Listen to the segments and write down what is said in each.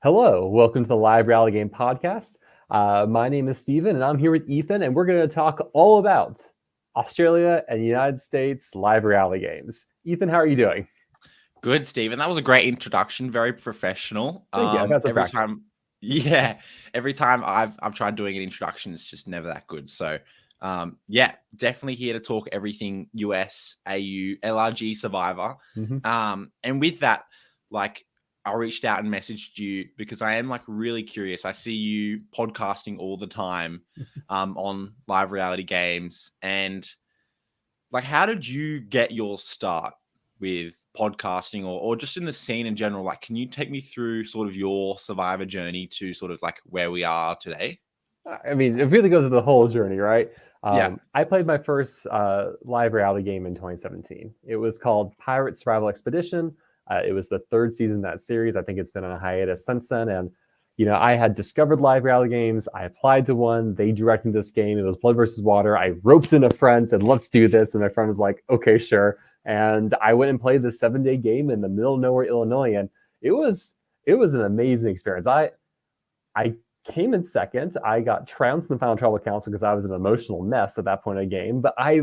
Hello, welcome to the Live Rally Game Podcast. My name is Steven, and I'm here with Ethan, and we're going to talk all about Australia and United States live rally games. Ethan, how are you doing? Good, Stephen. That was a great introduction. Very professional. Thank you. I've had some Every practice. time, yeah, every time I've tried doing an introduction, it's just never that good. So, yeah, definitely here to talk everything US, AU, LRG Survivor. Mm-hmm. And with that, like, I reached out and messaged you because I am like really curious. I see you podcasting all the time, on live reality games, and like, how did you get your start with podcasting or just in the scene in general? Like, can you take me through sort of your survivor journey to sort of like where we are today? I mean, it really goes through the whole journey, right? Yeah. I played my first live reality game in 2017. It was called Pirate Survival Expedition. It was the third season of that series. I think it's been on a hiatus since then. And, I had discovered live reality games. I applied to one. They directed this game. It was Blood versus Water. I roped in a friend, said, let's do this. And my friend was like, okay, sure. And I went and played the 7-day game in the middle of nowhere, Illinois. And it was an amazing experience. I came in second. I got trounced in the Final Tribal Council because I was an emotional mess at that point of the game. But I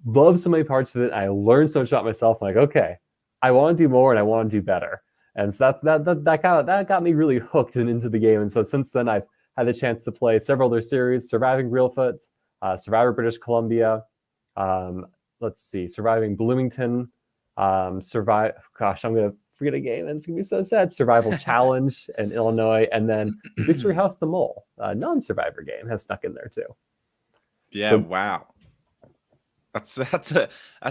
loved so many parts of it. I learned so much about myself. I'm like, okay, I want to do more and I want to do better. And so that got me really hooked and into the game. And so since then, I've had the chance to play several other series: Surviving Reelfoot, Survivor British Columbia. Um, let's see, Surviving Bloomington. Survive. Gosh, I'm gonna forget a game, and it's gonna be so sad. Survival Challenge in Illinois, and then Victory House the Mole, a non-survivor game, has snuck in there too. Yeah. So Wow. That's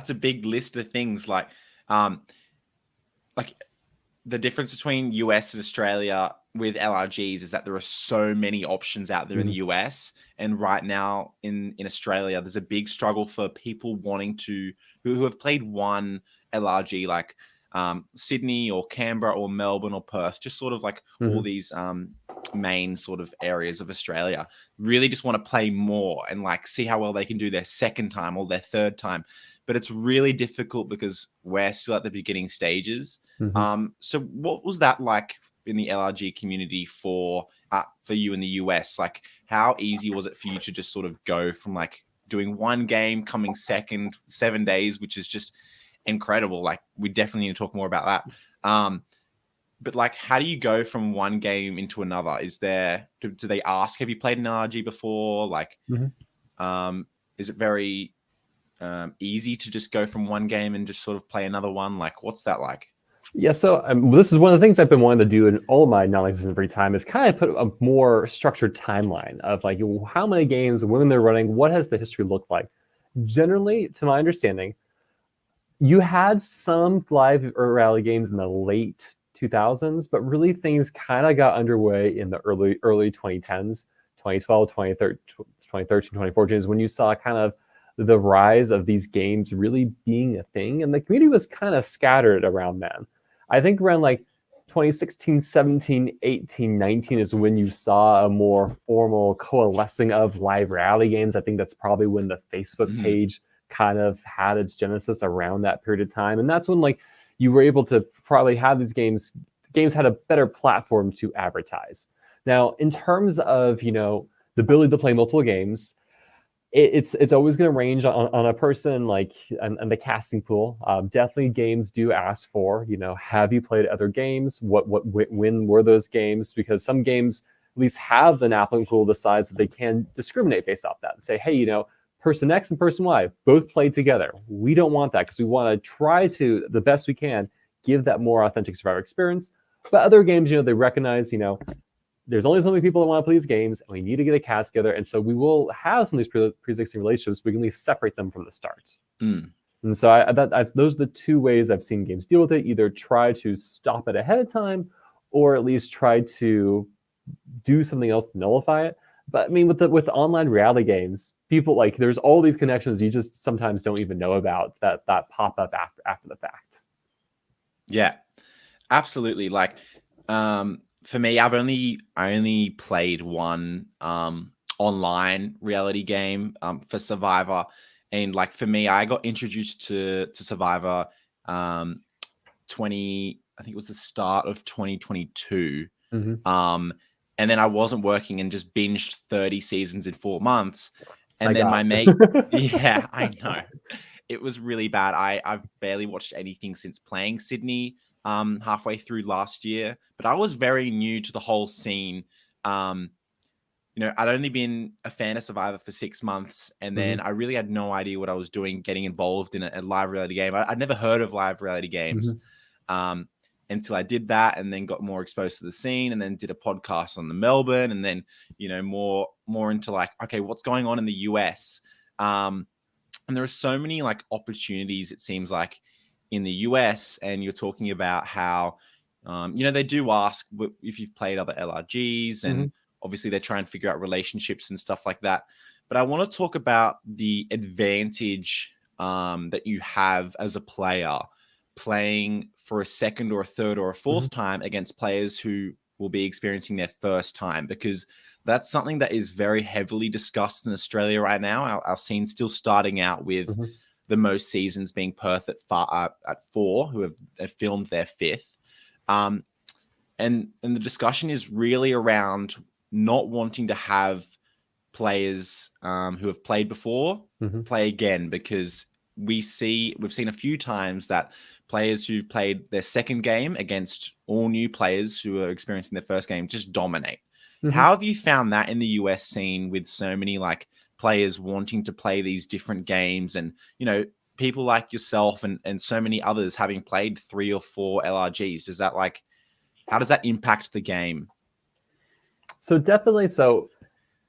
a big list of things. Um, like the difference between US and Australia with LRGs is that there are so many options out there in the US, and right now in Australia there's a big struggle for people wanting to who have played one LRG, like Sydney or Canberra or Melbourne or Perth, just sort of like all mhm. these main sort of areas of Australia, really just want to play more and like see how well they can do their second time or their third time. But it's really difficult because we're still at the beginning stages. Mhm. So what was that like in the LRG community for you in the US? Like, how easy was it for you to just sort of go from like doing one game, coming second, 7 days, which is just incredible. Like, we definitely need to talk more about that. But like, how do you go from one game into another? Is there, do they ask, have you played an LRG before? Like, Mhm. is it very easy to just go from one game and just sort of play another one? Like, what's that like? Yeah, so this is one of the things I've been wanting to do in all my non-existent free time is kind of put a more structured timeline of like how many games, when they're running, what has the history looked like. Generally, to my understanding, you had some live rally games in the late 2000s, but really things kind of got underway in the early 2010s, 2012, 2013, 2014 is when you saw kind of the rise of these games really being a thing, and the community was kind of scattered around then. I think around like 2016, 17, 18, 19 is when you saw a more formal coalescing of live rally games. I think that's probably when the Facebook page kind of had its genesis around that period of time. And that's when like you were able to probably have these games had a better platform to advertise. Now, in terms of, the ability to play multiple games, it's always going to range on a person like and the casting pool. Definitely, games do ask for have you played other games? When were those games? Because some games at least have the applicant pool the size that they can discriminate based off that and say, hey, person X and person Y both played together. We don't want that because we want to try to the best we can give that more authentic survivor experience. But other games, they recognize, there's only so many people that want to play these games, and we need to get a cast together. And so we will have some of these pre-existing relationships. We can at least separate them from the start. Mm. And so those are the two ways I've seen games deal with it: either try to stop it ahead of time, or at least try to do something else to nullify it. But I mean, with online reality games, people like there's all these connections you just sometimes don't even know about that pop up after the fact. Yeah, absolutely. Like, for me, I only played one online reality game for Survivor, and like for me, I got introduced to Survivor 20, I think it was the start of 2022. Mhm. And then I wasn't working and just binged 30 seasons in 4 months. And My then my gosh. mate, yeah, I know. It was really bad. I've barely watched anything since playing Sydney halfway through last year, but I was very new to the whole scene. Um, I'd only been a fan of Survivor for 6 months, and then Mhm. I really had no idea what I was doing getting involved in a live reality game. I'd never heard of live reality games. Mhm. Um, until I did that, and then got more exposed to the scene, and then did a podcast on the Melbourne, and then more into like, okay, what's going on in the US? And there are so many like opportunities, it seems like, in the US. And you're talking about how they do ask if you've played other LRGs, and Mhm. obviously they try and figure out relationships and stuff like that. But I want to talk about the advantage that you have as a player playing for a second or a third or a Mhm. fourth time against players who will be experiencing their first time, because that's something that is very heavily discussed in Australia right now. Our scene's still starting out with Mhm. the most seasons being Perth at 4, who have filmed their 5th. And the discussion is really around not wanting to have players who have played before Mhm. play again, because we've seen a few times that players who've played their second game against all new players who are experiencing their first game just dominate. Mhm. How have you found that in the US scene, with so many like players wanting to play these different games, and people like yourself and so many others having played 3 or 4 LRGs? Is that like, how does that impact the game? So definitely. So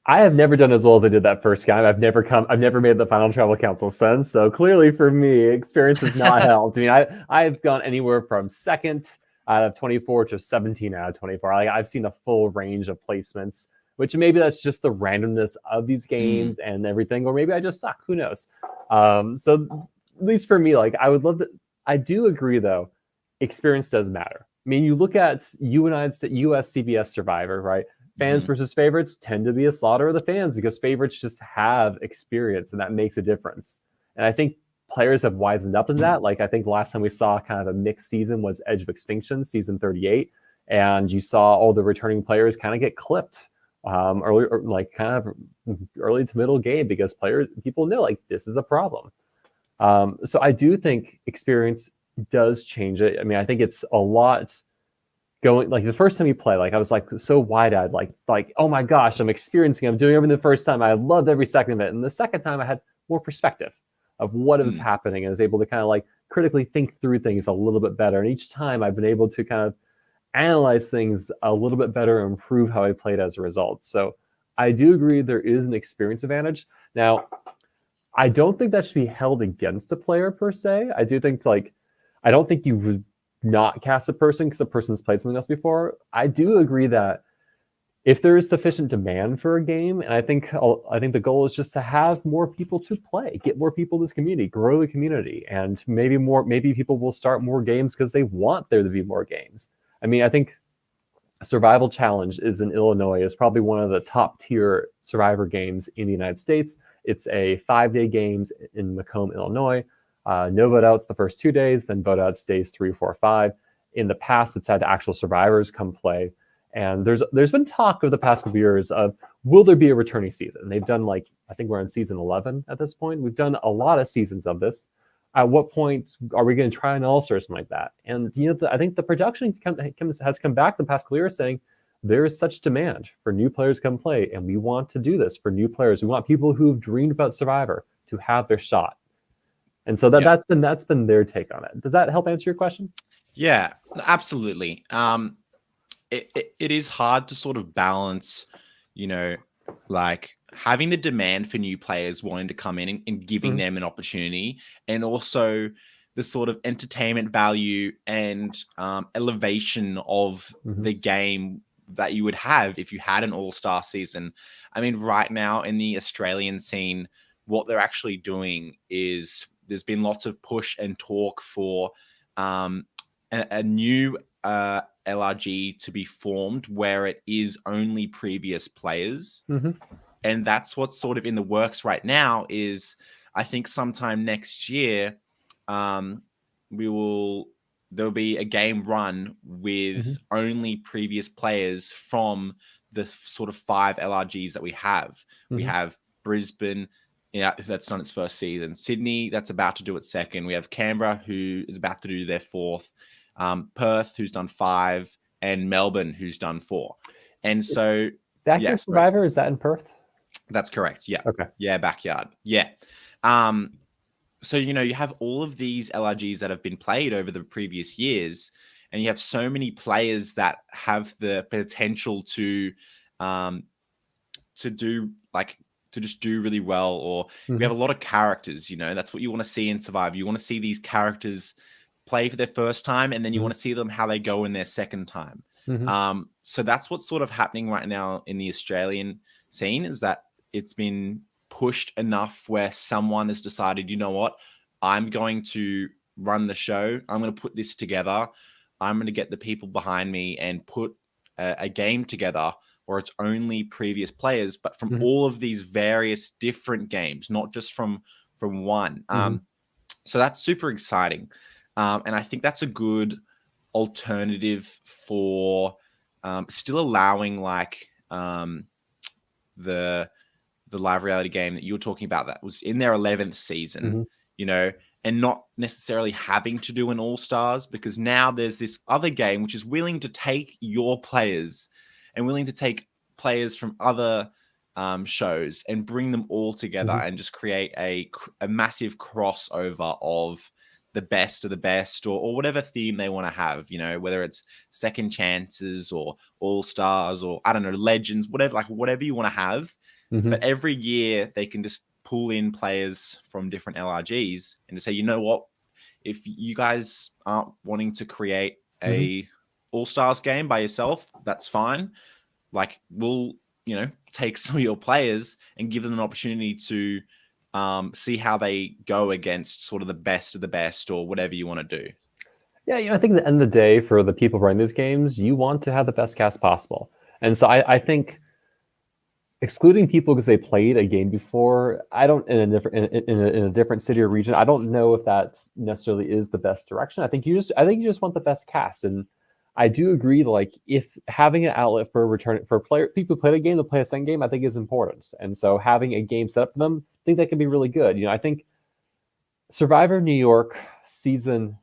I have never done as well as I did that first game. I've never made the final tribal council since. So clearly for me, experience has not helped. I mean, I've gone anywhere from second out of 24 to 17 out of 24. Like I've seen a full range of placements, which maybe that's just the randomness of these Mm, games and everything, or maybe I just suck. Who knows? So at least for me, like I would love to. I do agree though, experience does matter. I mean, you look at US CBS Survivor, right? Fans mhm, versus favorites tend to be a slaughter of the fans because favorites just have experience and that makes a difference. And I think players have wisened up in that. Like I think the last time we saw kind of a mixed season was Edge of Extinction, season 38. And you saw all the returning players kind of get clipped early, or like kind of early to middle game because people know like this is a problem. So I do think experience does change it. I mean, I think it's a lot going like the first time you play, like I was like so wide-eyed, like oh my gosh, I'm doing everything the first time. I loved every second of it. And the second time I had more perspective of what was mm. happening and was able to kind of like critically think through things a little bit better. And each time I've been able to kind of analyze things a little bit better and improve how I played as a result. So I do agree there is an experience advantage. Now, I don't think that should be held against a player per se. I do think like I don't think you would not cast a person because a person's played something else before. I do agree that if there is sufficient demand for a game, and I think the goal is just to have more people to play, get more people in this community, grow the community, and maybe people will start more games because they want there to be more games. I mean, I think Survival Challenge is in Illinois is probably one of the top tier Survivor games in the United States. It's a 5-day games in Macomb, Illinois. No vote outs the first 2 days, then vote outs days 3, 4, 5. In the past, it's had actual survivors come play, and there's been talk over the past couple years of will there be a returning season? They've done like I think we're on season 11 at this point. We've done a lot of seasons of this. At what point are we going to try an all-star or something like that? And I think the production has come back the past couple years saying there is such demand for new players to come play, and we want to do this for new players. We want people who've dreamed about Survivor to have their shot. And so Yeah. that's been their take on it. Does that help answer your question? Yeah, absolutely. It is hard to sort of balance, you know, like having the demand for new players wanting to come in and giving Mhm. them an opportunity, and also the sort of entertainment value and elevation of Mhm. the game that you would have if you had an all-star season. I mean, right now in the Australian scene, what they're actually doing is there's been lots of push and talk for um, a new LRG to be formed where it is only previous players. Mhm. And that's what's sort of in the works right now. Is I think sometime next year, um, we will there'll be a game run with only previous players from the sort of 5 LRGs that we have. We have Brisbane, yeah, that's done its first season. Sydney, that's about to do its second. We have Canberra, who is about to do their 4th. Perth, who's done 5, and Melbourne, who's done 4. And so that game Survivor, is that in Perth? That's correct. Yeah. Okay. Yeah, backyard. Yeah. So, you know, you have all of these LRGs that have been played over the previous years, and you have so many players that have the potential to do like to just do really well, or we have a lot of characters, you know, that's what you want to see in Survivor. You want to see these characters play for their first time, and then you want to see them how they go in their second time. So that's what's sort of happening right now in the Australian scene, is that it's been pushed enough where someone has decided, you know what, I'm going to run the show. I'm going to put this together. I'm going to get the people behind me and put a game together where it's only previous players, but from all of these various different games, not just from one. So that's super exciting. And I think that's a good alternative for still allowing like the live reality game that you were talking about that was in their 11th season, you know, and not necessarily having to do an all-stars, because now there's this other game which is willing to take your players and willing to take players from other shows and bring them all together and just create a massive crossover of the best of the best, or whatever theme they want to have, you know, whether it's second chances or all-stars or I don't know, legends, whatever, like whatever you want to have. But every year they can just pull in players from different LRGs and to say, you know what, if you guys aren't wanting to create a all-stars game by yourself, that's fine. Like, we'll, you know, take some of your players and give them an opportunity to see how they go against sort of the best of the best, or whatever you want to do. Yeah, you know, I think at the end of the day, for the people running these games, you want to have the best cast possible. And so I think excluding people because they played a game before, I don't in a different city or region, I don't know if that necessarily is the best direction. I think you just want the best cast. And I do agree, like, if having an outlet for people who play the game to play a second game, I think is important. And so having a game set up for them, I think that can be really good. You know, I think Survivor New York season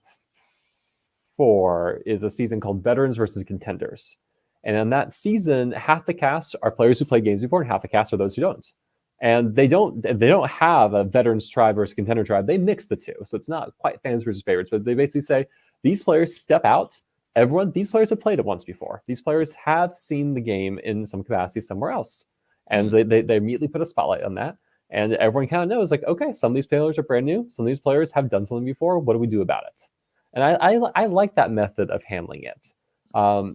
4 is a season called Veterans versus Contenders. And in that season, half the cast are players who play games before, and half the cast are those who don't. And they don't have a veterans tribe versus contender tribe. They mix the two. So it's not quite fans versus favorites, but they basically say these players step out. These players have played it once before. These players have seen the game in some capacity somewhere else. And they immediately put a spotlight on that. And everyone kind of knows, like, okay, some of these players are brand new. Some of these players have done something before. What do we do about it? And I like that method of handling it.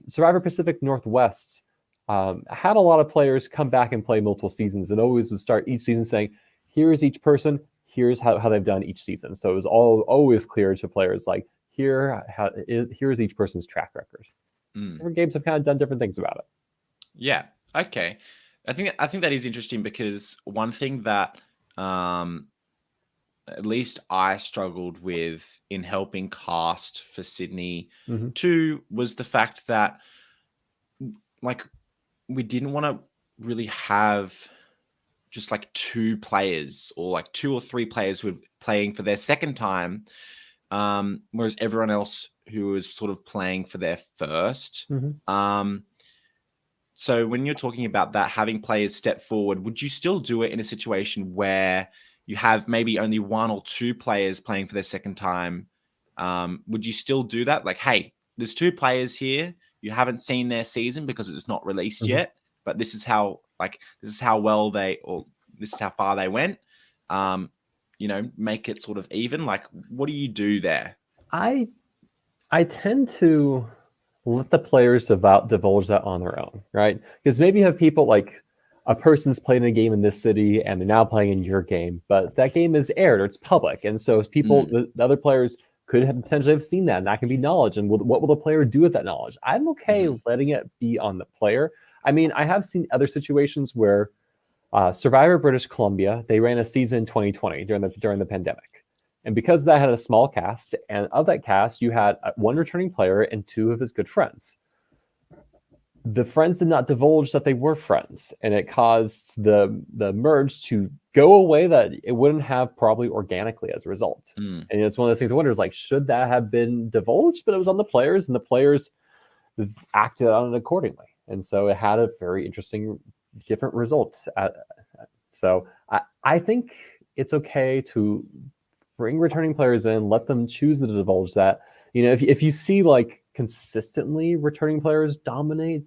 Survivor Pacific Northwest had a lot of players come back and play multiple seasons, and always would start each season saying, here's each person, here's how they've done each season. So it was always clear to players, like, here's each person's track record. Different games have kind of done different things about it. Yeah. Okay. I think that is interesting, because one thing that at least I struggled with in helping cast for Sydney too was the fact that, like, we didn't want to really have just like 2 players, or like 2 or 3 players who were playing for their second time, whereas everyone else who was sort of playing for their first. So when you're talking about that, having players step forward, would you still do it in a situation where you have maybe only 1 or 2 players playing for their second time? Would you still do that? Like, hey, there's 2 players here. You haven't seen their season because it's not released yet, but this is how well this is how far they went. You know, make it sort of even. Like, what do you do there? I tend to let the players divulge that on their own, right? Because maybe you have people like, a person's playing a game in this city and they're now playing in your game, but that game is aired or it's public. And so people, the other players could have potentially have seen that, and that can be knowledge. And what will the player do with that knowledge? I'm okay letting it be on the player. I mean, I have seen other situations where Survivor British Columbia, they ran a season in 2020 during the pandemic. And because that had a small cast, and of that cast, you had one returning player and two of his good friends. The friends did not divulge that they were friends, and it caused the merge to go away that it wouldn't have probably organically as a result. Mm. And it's one of those things I wonder is like, should that have been divulged? But it was on the players, and the players acted on it accordingly. And so it had a very interesting, different result. So I think it's okay to bring returning players in, let them choose to divulge that. You know, if you see like consistently returning players dominate,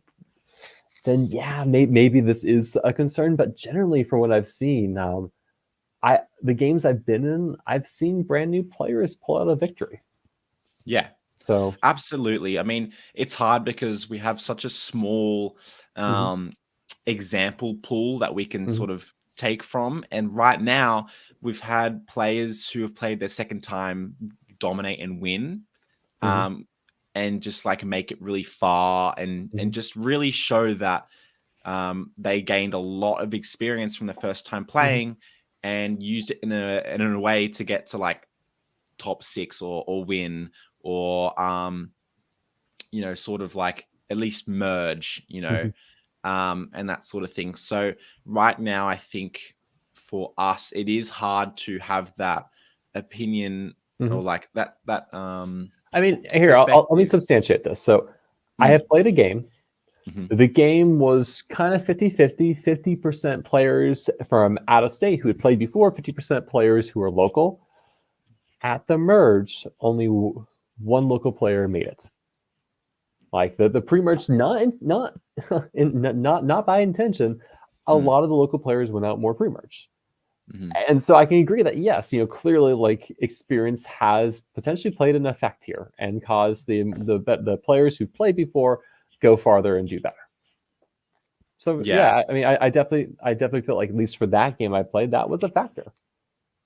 then yeah, maybe this is a concern. But generally, from what I've seen, the games I've been in, I've seen brand new players pull out a victory. Yeah, So absolutely. I mean, it's hard because we have such a small example pool that we can sort of take from. And right now, we've had players who have played their second time dominate and win. And just like make it really far and just really show that they gained a lot of experience from the first time playing and used it in a way to get to like top 6 or win or you know, sort of like at least merge, you know, and that sort of thing. So right now, I think for us, it is hard to have that opinion or like that I mean, here, let me substantiate this. So I have played a game. The game was kind of 50-50, 50% players from out of state who had played before, 50% players who are local. At the merge, only one local player made it. Like the pre-merge, not by intention, a lot of the local players went out more pre-merge. And so I can agree that yes, you know, clearly like experience has potentially played an effect here and caused the players who played before go farther and do better. So yeah, I mean, I definitely feel like at least for that game I played, that was a factor.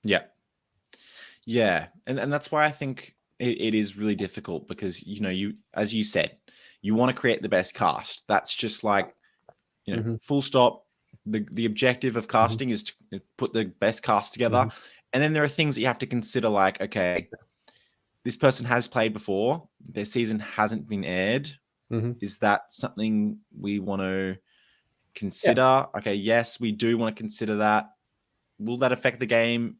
Yeah, and that's why I think it is really difficult because you know, you as you said, you want to create the best cast. That's just like, you know, full stop. The objective of casting is to put the best cast together. And then there are things that you have to consider, like, okay, this person has played before, their season hasn't been aired. Is that something we want to consider? Yeah. Okay, yes, we do want to consider that. Will that affect the game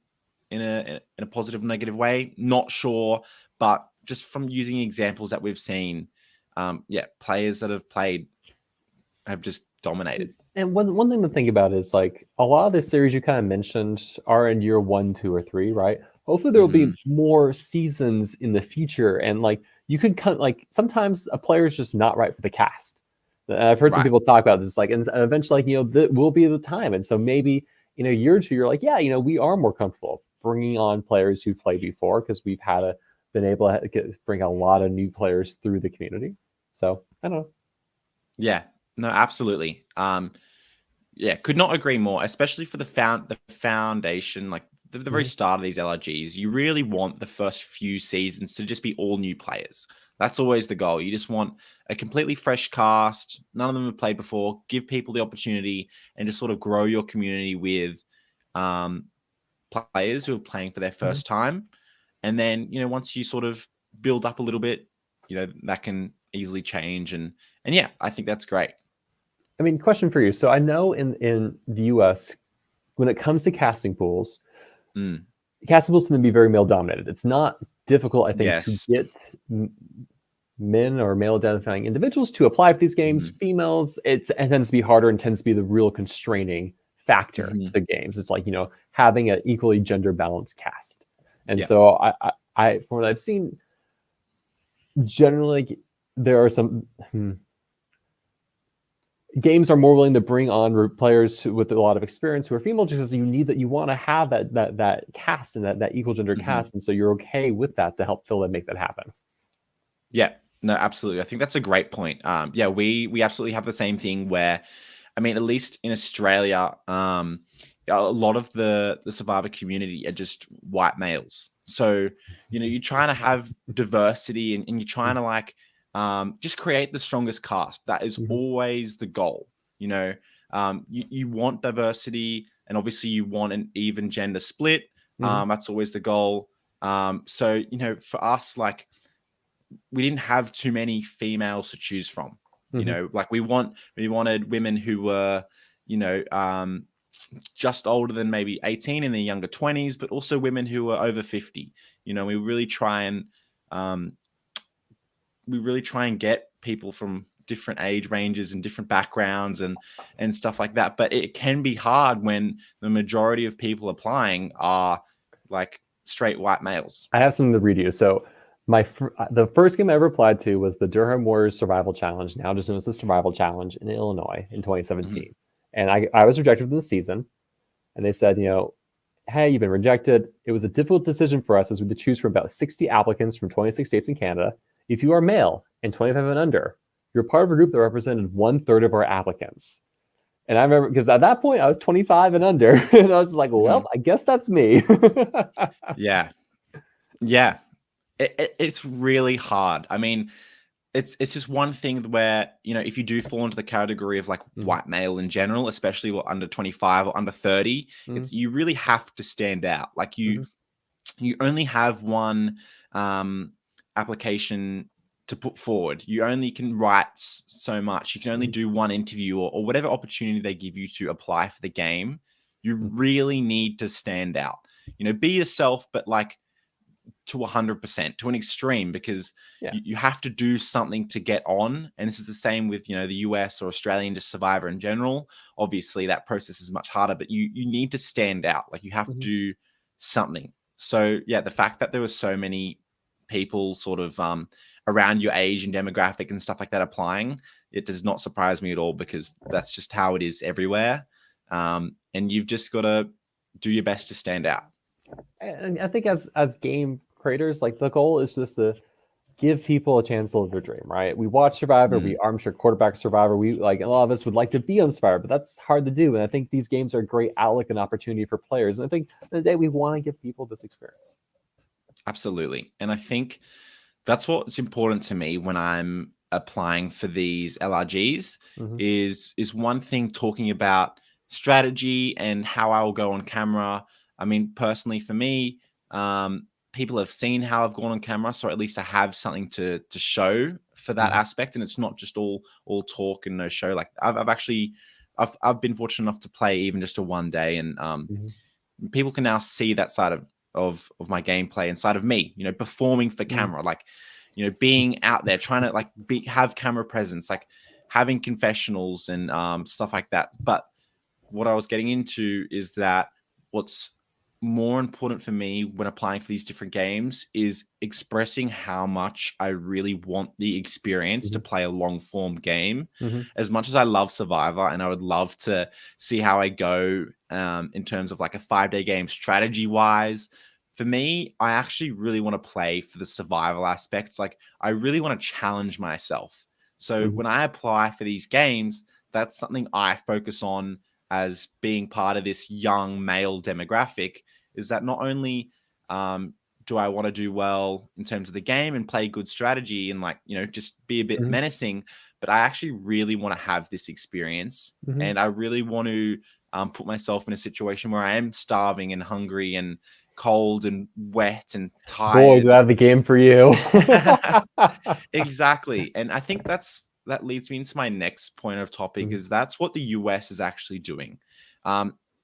in a positive, negative way? Not sure, but just from using examples that we've seen, players that have played have just dominated. And one thing to think about is like a lot of the series you kind of mentioned are in year 1, 2, or 3, right? Hopefully there will be more seasons in the future, and like you could kind of like sometimes a player is just not right for the cast. I've heard some people talk about this, like, and eventually, like, you know, that will be the time, and so maybe in a year or two, you're like, yeah, you know, we are more comfortable bringing on players who played before because we've been able to bring a lot of new players through the community. So I don't know. Yeah. No, absolutely. Could not agree more, especially for the foundation, like the very start of these LRGs. You really want the first few seasons to just be all new players. That's always the goal. You just want a completely fresh cast. None of them have played before. Give people the opportunity and just sort of grow your community with players who are playing for their first time. And then, you know, once you sort of build up a little bit, you know, that can easily change. And yeah, I think that's great. I mean, question for you. So I know in the US, when it comes to casting pools, casting pools tend to be very male dominated. It's not difficult, I think, to get men or male identifying individuals to apply for these games. Females, it tends to be harder and tends to be the real constraining factor to games. It's like, you know, having an equally gender balanced cast. And so I from what I've seen, generally there are some games are more willing to bring on players with a lot of experience who are female, just because you want to have that cast and that equal gender cast, and so you're okay with that to help fill and make that happen. Yeah, no, absolutely. I think that's a great point. We absolutely have the same thing where, I mean, at least in Australia, a lot of the Survivor community are just white males. So, you know, you're trying to have diversity and you're trying to like just create the strongest cast. That is always the goal. You know, you want diversity, and obviously you want an even gender split. That's always the goal. So, for us, like, we didn't have too many females to choose from. Like we wanted women who were, just older than maybe 18 in their younger 20s, but also women who were over 50. We really try and get people from different age ranges and different backgrounds and stuff like that. But it can be hard when the majority of people applying are like straight white males. I have something to read you. So the first game I ever applied to was the Durham Warriors Survival Challenge, now just known as the Survival Challenge in Illinois in 2017. Mm-hmm. And I was rejected from the season. And they said, hey, you've been rejected. It was a difficult decision for us as we had to choose from about 60 applicants from 26 states in Canada. If you are male and 25 and under, you're part of a group that represented 1/3 of our applicants. And I remember, because at that point I was 25 and under, and I was like, well, I guess that's me. Yeah. It's really hard. I mean, it's just one thing where, if you do fall into the category of like white male in general, especially under 25 or under 30, you really have to stand out. Like you only have one application to put forward. You only can write so much. You can only do one interview or whatever opportunity they give you to apply for the game. You really need to stand out. Be yourself, but like to 100%, to an extreme, because you have to do something to get on. And this is the same with, the US or Australian just Survivor in general. Obviously that process is much harder, but you need to stand out. Like you have to do something. So yeah, the fact that there were so many people sort of around your age and demographic and stuff like that applying, it does not surprise me at all, because that's just how it is everywhere. And you've just got to do your best to stand out. And I think as game creators, like the goal is just to give people a chance to live their dream, right? We watch Survivor, we armchair quarterback Survivor. We like, a lot of us would like to be on Survivor, but that's hard to do. And I think these games are a great outlook and opportunity for players. And I think at the end of the day, we want to give people this experience. Absolutely. And I think that's what's important to me when I'm applying for these LRGs is one thing talking about strategy and how I will go on camera. I mean, personally for me, people have seen how I've gone on camera, so at least I have something to show for that aspect, and it's not just all talk and no show. Like I've been fortunate enough to play even just a one day, and people can now see that side of my gameplay inside of me, performing for camera, like, being out there trying to like have camera presence, like having confessionals and stuff like that. But what I was getting into is that what's more important for me when applying for these different games is expressing how much I really want the experience to play a long form game. As much as I love Survivor and I would love to see how I go in terms of like a 5-day game strategy wise, for me, I actually really want to play for the survival aspects. Like I really want to challenge myself. So when I apply for these games, that's something I focus on as being part of this young male demographic, is that not only do I want to do well in terms of the game and play good strategy and like, just be a bit menacing, but I actually really want to have this experience. And I really want to put myself in a situation where I am starving and hungry and cold and wet and tired. Boy, do I have the game for you. Exactly. And I think that leads me into my next point of topic, is that's what the US is actually doing.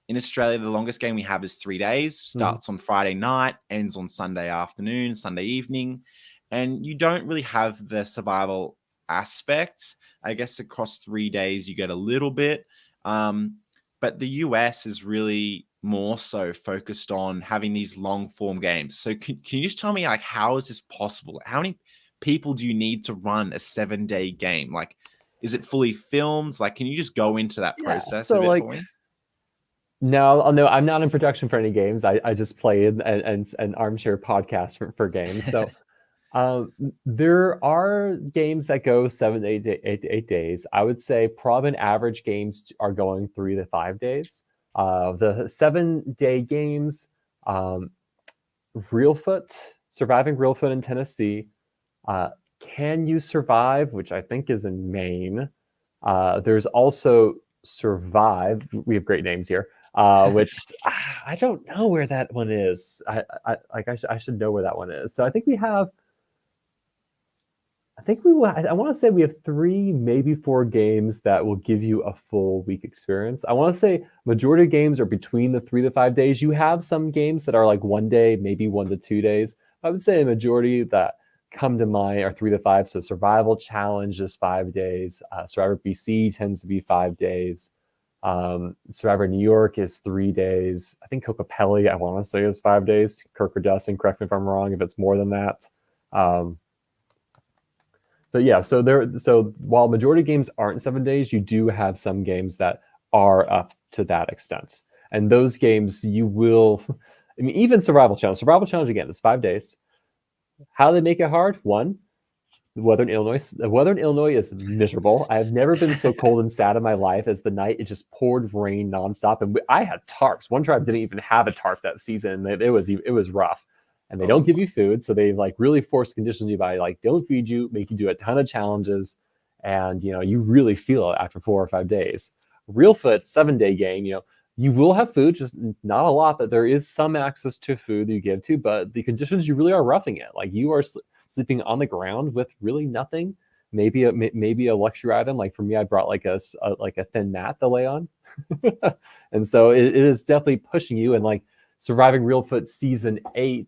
In Australia, the longest game we have is 3 days, starts on Friday night, ends on Sunday afternoon, Sunday evening. And you don't really have the survival aspect. I guess across 3 days, you get a little bit. But the US is really more so focused on having these long form games. So can you just tell me, like, how is this possible? How many people do you need to run a 7-day game? Like, is it fully filmed? Like, can you just go into that process a bit for me? No, I'm not in production for any games. I just play an armchair podcast for games. So there are games that go 7 to 8 days. I would say probably an average games are going 3 to 5 days. The 7-day games, Reelfoot, Surviving Reelfoot in Tennessee, Can You Survive, which I think is in Maine. There's also Survive. We have great names here. which I don't know where that one is. I should know where that one is. So I think we have. I think we will. I want to say we have 3, maybe 4 games that will give you a full week experience. I want to say majority of games are between the 3 to 5 days. You have some games that are like 1 day, maybe 1 to 2 days. I would say a majority that come to mind are 3 to 5. So Survival Challenge is 5 days. Survivor BC tends to be 5 days. Survivor New York is 3 days. I think Cocopelli, I want to say, is 5 days. Kirk or Dustin, correct me if I'm wrong if it's more than that. But yeah, so while majority of games aren't 7 days, you do have some games that are up to that extent. And those games you will, I mean, even Survival Challenge again, is 5 days. How do they make it hard? One, the weather in Illinois. The weather in Illinois is miserable. I've never been so cold and sad in my life as the night it just poured rain nonstop. And I had tarps. One tribe didn't even have a tarp that season. It was rough. And they don't give you food, so they like really force conditions you by like don't feed you, make you do a ton of challenges, and you really feel it after 4 or 5 days. Reelfoot 7-day game, you will have food, just not a lot, but there is some access to food that you give to, but the conditions you really are roughing it. Like you are sleeping on the ground with really nothing, maybe a luxury item. Like for me, I brought like a thin mat to lay on, and so it is definitely pushing you. And like Surviving Reelfoot season 8.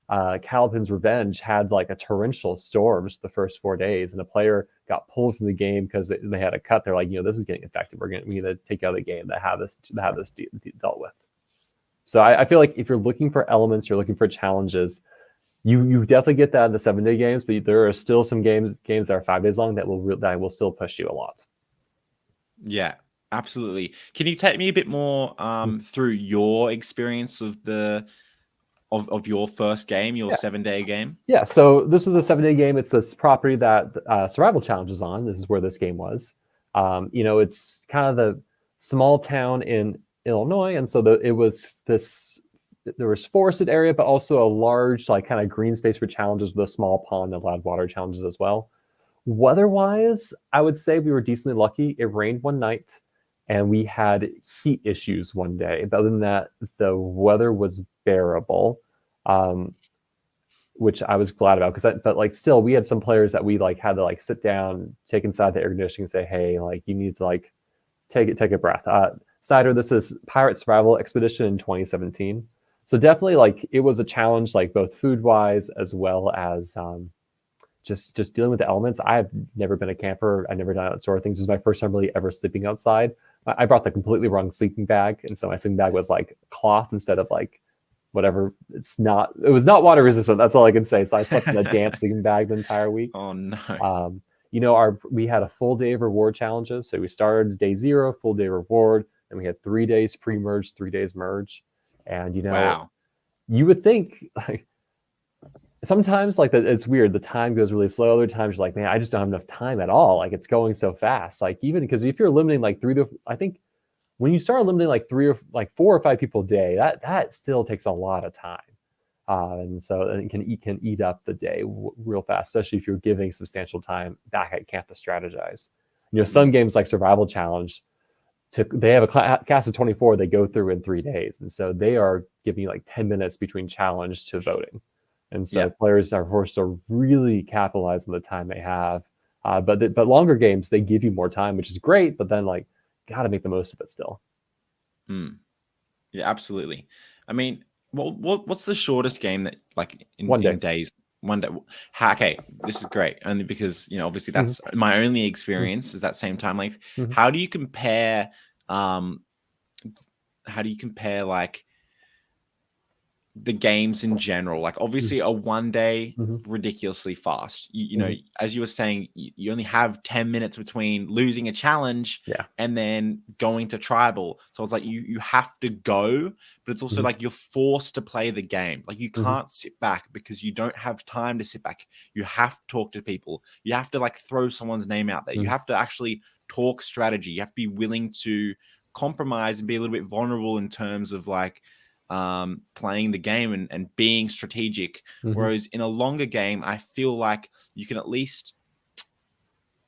Caliban's Revenge had like a torrential storms the first 4 days, and a player got pulled from the game because they had a cut. They're like, this is getting infected. We need to take out of the game to have this dealt with. So I feel like if you're looking for elements, you're looking for challenges, you definitely get that in the 7-day games, but there are still some games that are 5 days long that will still push you a lot. Yeah, absolutely. Can you take me a bit more through your experience of of your first game, your 7-day game? Yeah, so this is a 7-day game. It's this property that Survival Challenge is on. This is where this game was. It's kind of the small town in Illinois, and so there was forested area, but also a large like kind of green space for challenges with a small pond and allowed water challenges as well. Weather-wise, I would say we were decently lucky. It rained one night, and we had heat issues one day. But other than that, the weather was bearable, which I was glad about. But like still, we had some players that we like had to like sit down, take inside the air conditioning, and say, "Hey, like you need to like take a breath." Cider, this is Pirate Survival Expedition in 2017. So definitely like it was a challenge, like both food-wise as well as just dealing with the elements. I've never been a camper. I've never done that sort of things. This is my first time really ever sleeping outside. I brought the completely wrong sleeping bag, and so my sleeping bag was like cloth instead of like whatever. It was not water resistant. That's all I can say. So I slept in a damp sleeping bag the entire week. Oh no. We had a full day of reward challenges. So we started day 0, full day reward, and we had 3 days pre-merge, 3 days merge. And wow. You would think like sometimes like that it's weird. The time goes really slow. Other times you're like, man, I just don't have enough time at all. Like it's going so fast. Like even because if you're limiting like I think when you start limiting like 4 or 5 people a day, that still takes a lot of time. And so it can eat up the day real fast, especially if you're giving substantial time back at camp to strategize. Some games like Survival Challenge, they have a cast of 24 they go through in 3 days, and so they are giving you like 10 minutes between challenge to voting, and so players are forced to really capitalize on the time they have. But longer games they give you more time, which is great, but then like got to make the most of it still. Yeah, absolutely. I mean, what's the shortest game that like in days? 1 day. Okay, this is great. Only because obviously that's my only experience is that same time length. How do you compare? How do you compare like the games in general? Like obviously a 1 day ridiculously fast. As you were saying, you only have 10 minutes between losing a challenge and then going to tribal. So it's like you have to go, but it's also like you're forced to play the game. Like you can't sit back because you don't have time to sit back. You have to talk to people. You have to like throw someone's name out there. You have to actually talk strategy. You have to be willing to compromise and be a little bit vulnerable in terms of like playing the game and being strategic. Whereas in a longer game, I feel like you can at least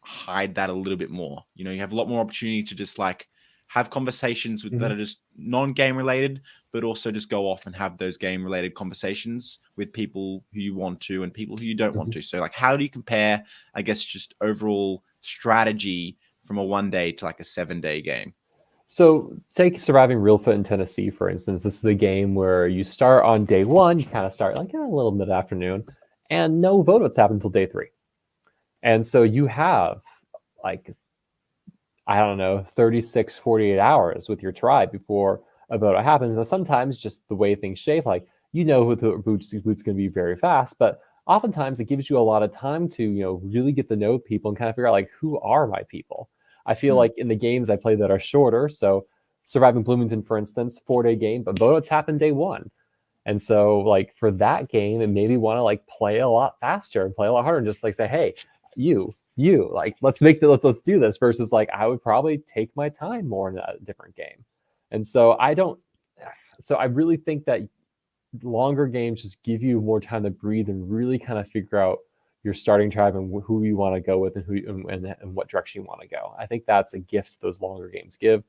hide that a little bit more. You have a lot more opportunity to just like have conversations with, that are just non-game related, but also just go off and have those game related conversations with people who you want to and people who you don't want to. So like, how do you compare, I guess, just overall strategy from a 1 day to like a 7-day game? So take Surviving Reelfoot in Tennessee, for instance. This is a game where you start on day one, you kind of start like a little mid-afternoon, and no vote outs happen until day 3. And so you have like, I don't know, 36, 48 hours with your tribe before a vote out happens. Now, sometimes just the way things shape, like, you know who the boot's going to be very fast, but oftentimes it gives you a lot of time to, you know, really get to know people and kind of figure out like, who are my people? I feel like in the games I play that are shorter, so Surviving Bloomington, for instance, 4-day game, but vote outs happen day 1. And so like for that game, it made me want to like play a lot faster and play a lot harder and just like say, hey, you, like, let's do this, versus like I would probably take my time more in a different game. And so I really think that longer games just give you more time to breathe and really kind of figure out your starting tribe and who you want to go with and who and what direction you want to go. I think that's a gift those longer games give.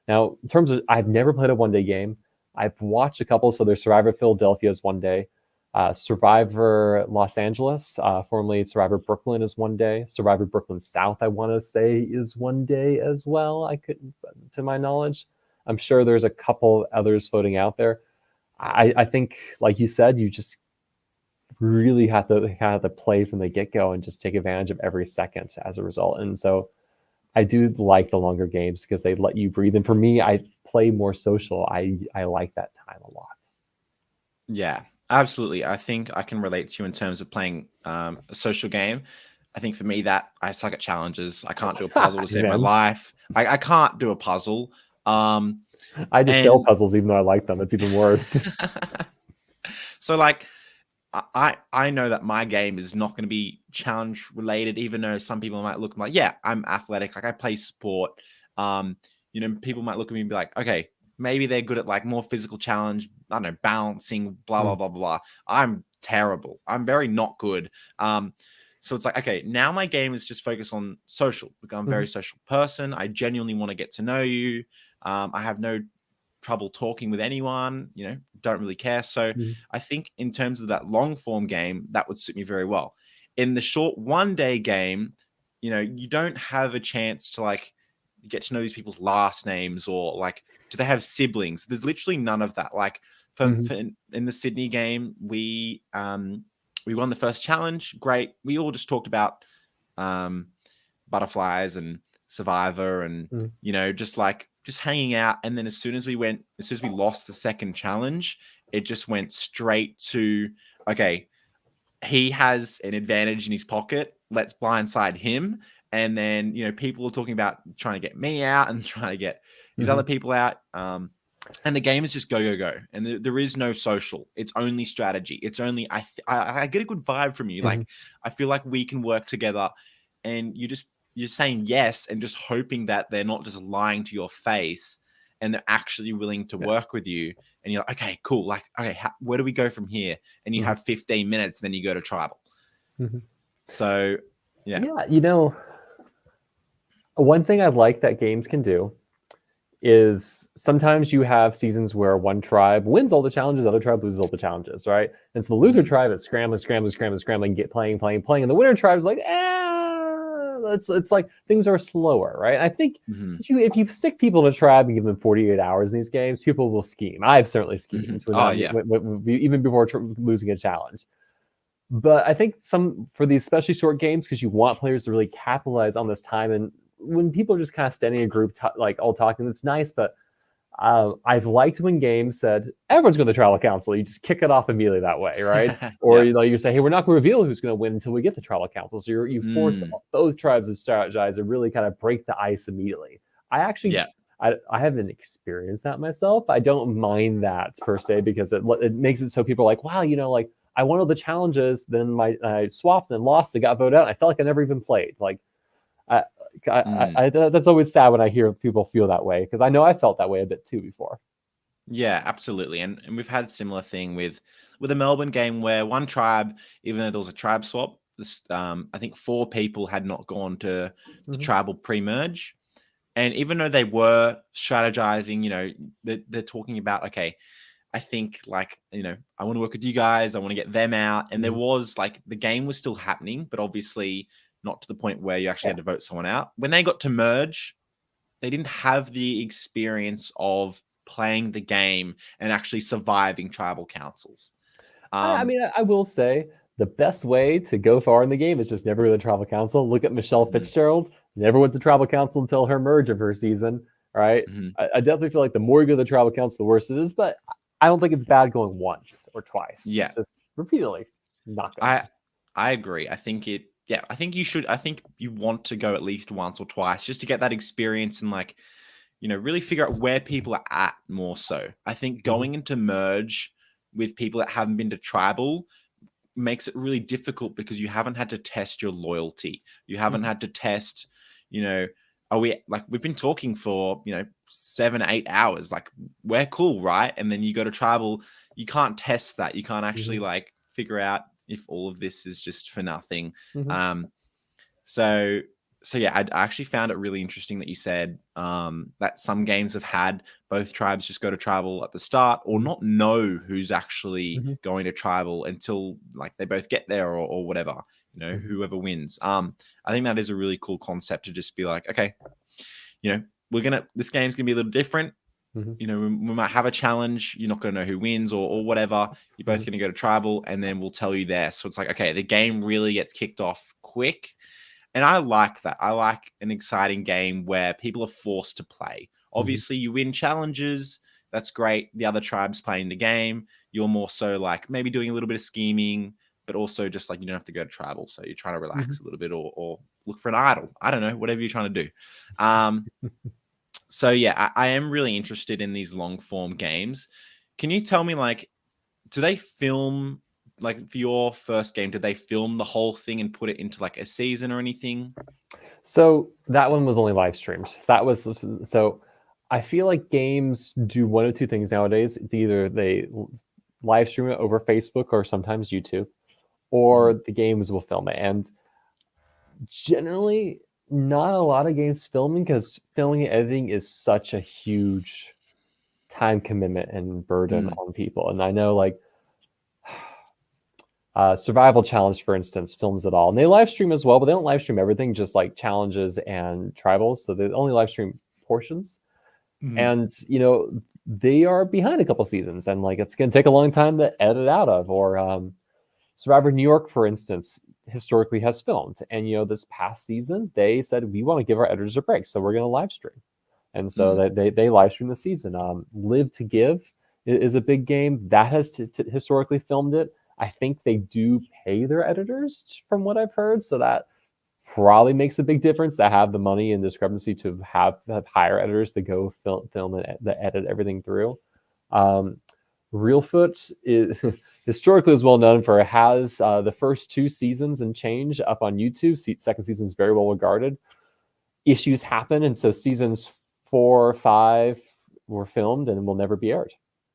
Now, in terms of, I've never played a 1-day game. I've watched a couple. So there's Survivor Philadelphia is 1 day. Survivor Los Angeles, formerly Survivor Brooklyn, is 1 day. Survivor Brooklyn South, I want to say, is 1 day as well. I couldn't, to my knowledge. I'm sure there's a couple others floating out there. I think, like you said, you just really have to play from the get-go and just take advantage of every second as a result. And so I do like the longer games because they let you breathe. And for me, I play more social. I like that time a lot. Yeah, absolutely. I think I can relate to you in terms of playing a social game. I think for me that I suck at challenges. I can't do a puzzle to save my life. I can't do a puzzle. I just fail puzzles even though I like them. It's even worse. So like, I know that my game is not going to be challenge related, even though some people might look like, yeah, I'm athletic, like I play sport. You know, people might look at me and be like, okay, maybe they're good at like more physical challenge, I don't know, balancing, blah, blah, blah, blah. I'm terrible. I'm very not good. So it's like, okay, now my game is just focused on social, because I'm a very social person. I genuinely want to get to know you. I have no trouble talking with anyone, you know, don't really care. So I think in terms of that long form game, that would suit me very well. In the short 1-day game, you know, you don't have a chance to like get to know these people's last names, or like, do they have siblings? There's literally none of that. Like in the Sydney game, we won the first challenge. Great. We all just talked about butterflies and Survivor and, you know, just hanging out. And then as soon as we lost the second challenge, it just went straight to, okay, he has an advantage in his pocket. Let's blindside him. And then, you know, people are talking about trying to get me out and trying to get these other people out. And the game is just go, go, go. And there is no social. It's only strategy. It's only, I get a good vibe from you. Like, I feel like we can work together, and you're saying yes and just hoping that they're not just lying to your face and they're actually willing to work with you. And you're like, okay, cool. Like, okay, where do we go from here? And you have 15 minutes, then you go to tribal. So, yeah. Yeah, you know, one thing I like that games can do is sometimes you have seasons where one tribe wins all the challenges, other tribe loses all the challenges, right? And so the loser tribe is scrambling, playing. And the winner tribe is like, it's like things are slower, right? I think if you stick people in a tribe and give them 48 hours in these games, people will scheme. I've certainly schemed even before losing a challenge. But I think for these especially short games, because you want players to really capitalize on this time, and when people are just kind of standing in a group, like all talking, it's nice. But I've liked when games said everyone's going to tribal council. You just kick it off immediately that way, right? Or you say, hey, we're not going to reveal who's going to win until we get the tribal council. So you force both tribes to strategize and really kind of break the ice immediately. I actually, I haven't experienced that myself. I don't mind that per se, because it makes it so people are like, wow, you know, like I won all the challenges, then I swapped and lost, and got voted out. I felt like I never even played. Like, that's always sad when I hear people feel that way, because I know I felt that way a bit too before. Yeah, absolutely. And we've had a similar thing with a Melbourne game where one tribe, even though there was a tribe swap, I think 4 people had not gone to the tribal pre-merge. And even though they were strategizing, you know, they're talking about, okay, I think like, you know, I want to work with you guys. I want to get them out. And there Mhm. was like the game was still happening, but obviously not to the point where you actually Yeah. had to vote someone out. When they got to merge, they didn't have the experience of playing the game and actually surviving tribal councils. I Um, mean, I will say the best way to go far in the game is just never go to tribal council. Look at Michelle mhm, Fitzgerald. Never went to tribal council until her merge of her season. Right. mhm. I definitely feel like the more you go to the tribal council, the worse it is. But I don't think it's bad going once or twice. Yeah, It's just repeatedly not good. I I agree. I think it. Yeah, I think you should. I think you want to go at least once or twice just to get that experience and like, you know, really figure out where people are at more so. I think Mhm. going into merge with people that haven't been to tribal makes it really difficult because you haven't had to test your loyalty. You haven't Mhm. had to test, you know, are we like we've been talking for, you know, 7, 8 hours. Like we're cool, right? And then you go to tribal, you can't test that. You can't actually Mhm. like figure out if all of this is just for nothing. Mhm. Um, so so yeah, I actually found it really interesting that you said that some games have had both tribes just go to tribal at the start or Mhm. not know who's actually Mhm. going to tribal until like they both get there or whatever, you know, Mhm. whoever wins. I think that is a really cool concept to just be like, okay, you know, this game's gonna be a little different. Mhm. You know, we might have a challenge. You're not going to know who wins or whatever. You're both Mhm. going to go to tribal and then we'll tell you there. So it's like, okay, the game really gets kicked off quick. And I like that. I like an exciting game where people are forced to play. Mhm. Obviously, you win challenges. That's great. The other tribes playing the game. You're more so like maybe doing a little bit of scheming, but also just like you don't have to go to tribal. So you're trying to Mhm. relax a little bit or look for an idol. I don't know, whatever you're trying to do. Um, so yeah, I am really interested in these long form games. Can you tell me like, do they film like for your first game? Did they film the whole thing and put it into like a season or anything? So that one was only live streamed. So I feel like games do one of two things nowadays. Either they live stream it over Facebook or sometimes YouTube, or Mhm. the games will film it. And generally, not a lot of games filming because filming and editing is such a huge time commitment and burden Mm. on people. And I know like Survival Challenge, for instance, films it all. And they live stream as well, but they don't live stream everything, just like challenges and tribals. So they only live stream portions. Mhm. And, they are behind a couple seasons and like it's going to take a long time to edit out of. Or Survivor New York, for instance, historically has filmed. And, this past season, they said, we want to give our editors a break. So we're going to live stream. And so Mm. they live stream the season. Live to Give is a big game that has historically filmed it. I think they do pay their editors, from what I've heard, so that probably makes a big difference. That have the money and discrepancy to have hire editors to go film and edit everything through. Um, Realfoot is historically is well known for has the first two seasons and change up on YouTube. Second season is very well regarded. Issues happen, and so seasons 4, 5 were filmed and will never be aired.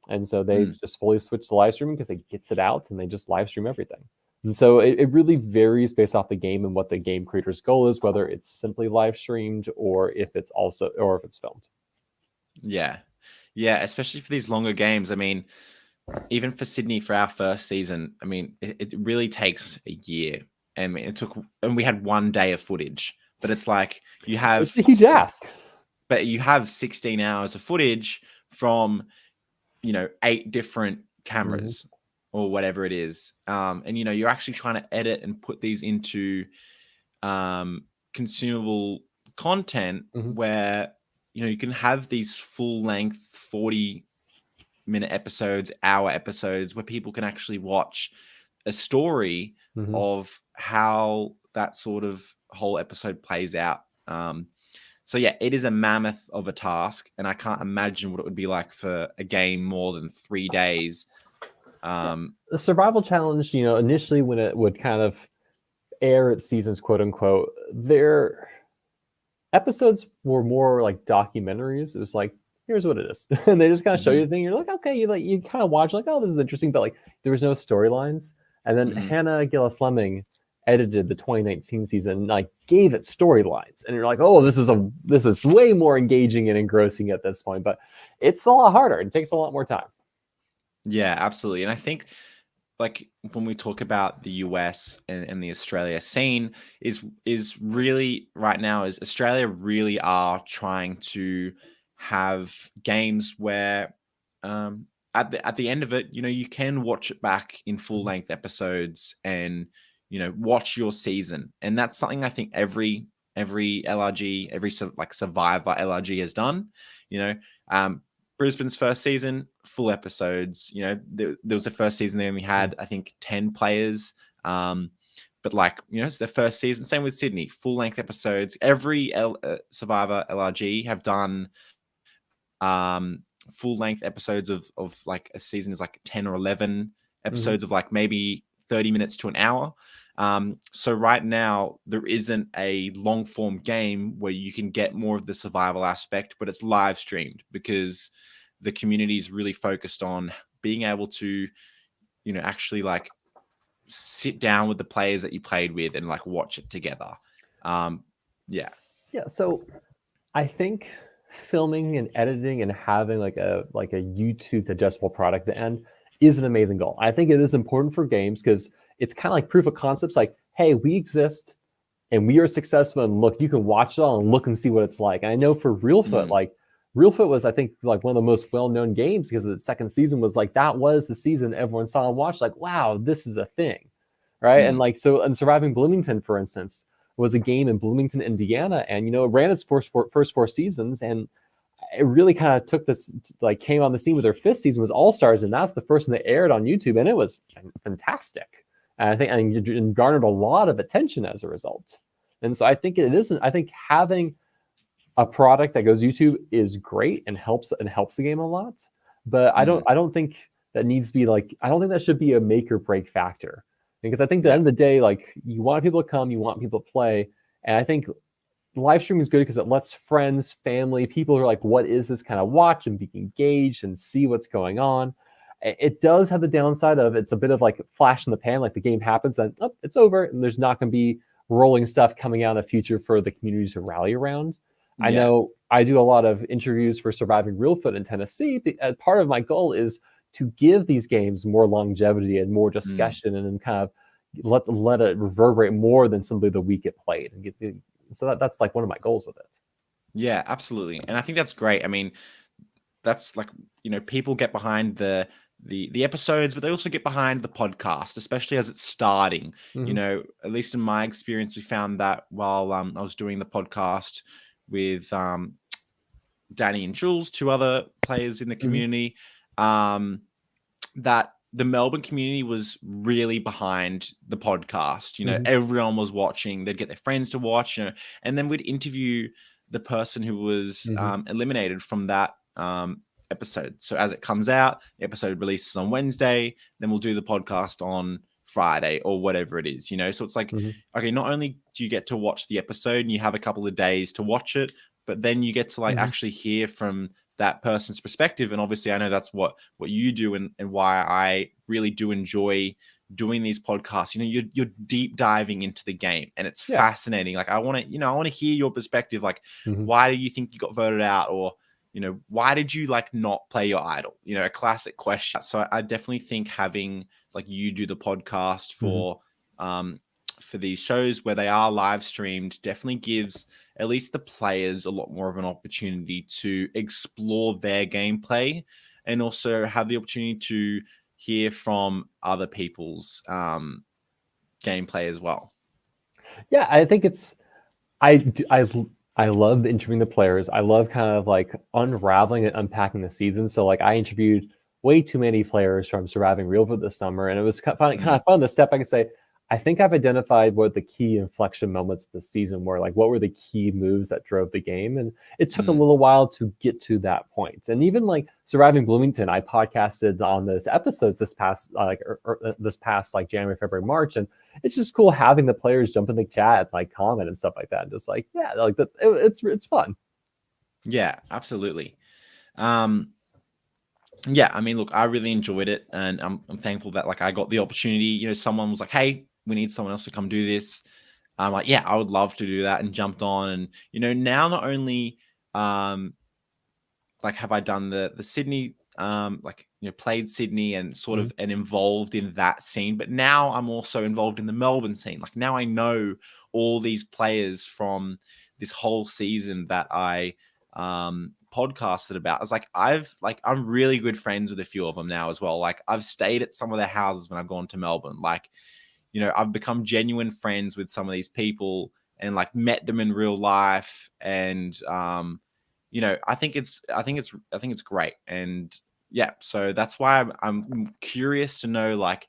And so they've Mm. just fully switched to live streaming because they gets it out and they just live stream everything. And so it really varies based off the game and what the game creator's goal is, whether it's simply live streamed or if it's filmed. Yeah. Yeah, especially for these longer games. I mean, even for Sydney for our first season, I mean, it really takes a year. I mean, and we had 1 day of footage, but it's like It's a huge ask. but you have 16 hours of footage from, you know, 8 different Mhm. cameras or whatever it is. And, you know, you're actually trying to edit and put these into um, consumable content Mhm. where, you know, you can have these full length 40-minute episodes, hour episodes where people can actually watch a story Mhm. of how that sort of whole episode plays out. So yeah, it is a mammoth of a task, and I can't imagine what it would be like for a game more than 3 days. Yeah. Um, The survival challenge, initially when it would kind of air its seasons, quote unquote, their episodes were more like documentaries. It was like, here's what it is. And they just kind of show you mhm, the thing. You're like, okay, you kind of watch like, oh, this is interesting, but like there was no storylines. And then mhm, Hannah Gilla Fleming edited the 2019 season, and like gave it storylines, and you're like, oh, this is way more engaging and engrossing at this point. But it's a lot harder. It takes a lot more time. Yeah, absolutely. And I think like when we talk about the US and the Australia scene is really right now is Australia really are trying to have games where at the end of it, you know, you can watch it back in full length episodes and you know watch your season. And that's something I think every LRG, every like Survivor LRG has done, you know. Brisbane's first season, full episodes. You know, there was the first season they only had, I think, 10 players. But like, you know, it's their first season. Same with Sydney, full length episodes. Every Survivor LRG have done full length episodes of like a season is like 10 or 11 episodes of like maybe 30 minutes to an hour. So right now there isn't a long form game where you can get more of the survival aspect, but it's live streamed because the community is really focused on being able to, you know, actually like sit down with the players that you played with and like watch it together. Yeah. So I think filming and editing and having like a YouTube digestible product at the end is an amazing goal. I think it is important for games because it's kind of like proof of concepts. Like, hey, we exist and we are successful, and look, you can watch it all and look and see what it's like. And I know for Realfoot, like Realfoot was, I think, like one of the most well-known games because the second season was like that was the season everyone saw and watched. Like, wow, this is a thing, right? And like so, and Surviving Bloomington, for instance, was a game in Bloomington, Indiana, and you know it ran its first four seasons, and it really kind of took this, like came on the scene with their fifth season was All Stars, and that's the first one that aired on YouTube, and it was fantastic. And I think and garnered a lot of attention as a result. And so I think it isn't. I think having a product that goes YouTube is great and helps the game a lot. But I don't think that needs to be like, I don't think that should be a make or break factor, because I think at the end of the day, like you want people to come, you want people to play, and I think live streaming is good because it lets friends, family, people who are like, what is this, kind of watch and be engaged and see what's going on. It does have the downside of it's a bit of like flash in the pan, like the game happens and it's over, and there's not going to be rolling stuff coming out in the future for the communities to rally around. I know I do a lot of interviews for Surviving Realfoot in Tennessee. As part of my goal is to give these games more longevity and more discussion, and then kind of let it reverberate more than simply the week it played. And so that's like one of my goals with it. Yeah, absolutely. And I think that's great. I mean, that's like, you know, people get behind the episodes, but they also get behind the podcast, especially as it's starting. You know, at least in my experience, we found that while I was doing the podcast with Danny and Jules, two other players in the community, that the Melbourne community was really behind the podcast. You know, everyone was watching. They'd get their friends to watch, you know, and then we'd interview the person who was eliminated from that episode. So as it comes out, the episode releases on Wednesday, then we'll do the podcast on Friday or whatever it is, you know. So it's like, okay, not only do you get to watch the episode and you have a couple of days to watch it, but then you get to like actually hear from that person's perspective. And obviously I know that's what you do, and why I really do enjoy doing these podcasts. You know, you're deep diving into the game, and it's fascinating. Like I want to hear your perspective. Like, why do you think you got voted out? Or, you know, why did you like not play your idol? You know, a classic question. So I definitely think having like you do the podcast for these shows where they are live streamed definitely gives at least the players a lot more of an opportunity to explore their gameplay, and also have the opportunity to hear from other people's gameplay as well. Yeah, I think it's I love interviewing the players. I love kind of like unraveling and unpacking the season. So like I interviewed way too many players from Surviving Realfoot this summer, and it was kind of fun to step back and say, I think I've identified what the key inflection moments of the season were. Like, what were the key moves that drove the game? And it took a little while to get to that point. And even like Surviving Bloomington, I podcasted on those episodes this past like January, February, March, and it's just cool having the players jump in the chat and like comment and stuff like that. And just like, yeah, like that, it's fun. Yeah, absolutely. Yeah, I mean, look, I really enjoyed it, and I'm thankful that like I got the opportunity. You know, someone was like, "Hey, we need someone else to come do this. I'm like, yeah, I would love to do that, and jumped on. And now not only like have I done the Sydney, like played Sydney and sort of and involved in that scene, but now I'm also involved in the Melbourne scene. Like now I know all these players from this whole season that I podcasted about. I was like, I'm really good friends with a few of them now as well. Like I've stayed at some of their houses when I've gone to Melbourne. Like, I've become genuine friends with some of these people and like met them in real life. And I think it's great. And yeah, so that's why I'm curious to know, like,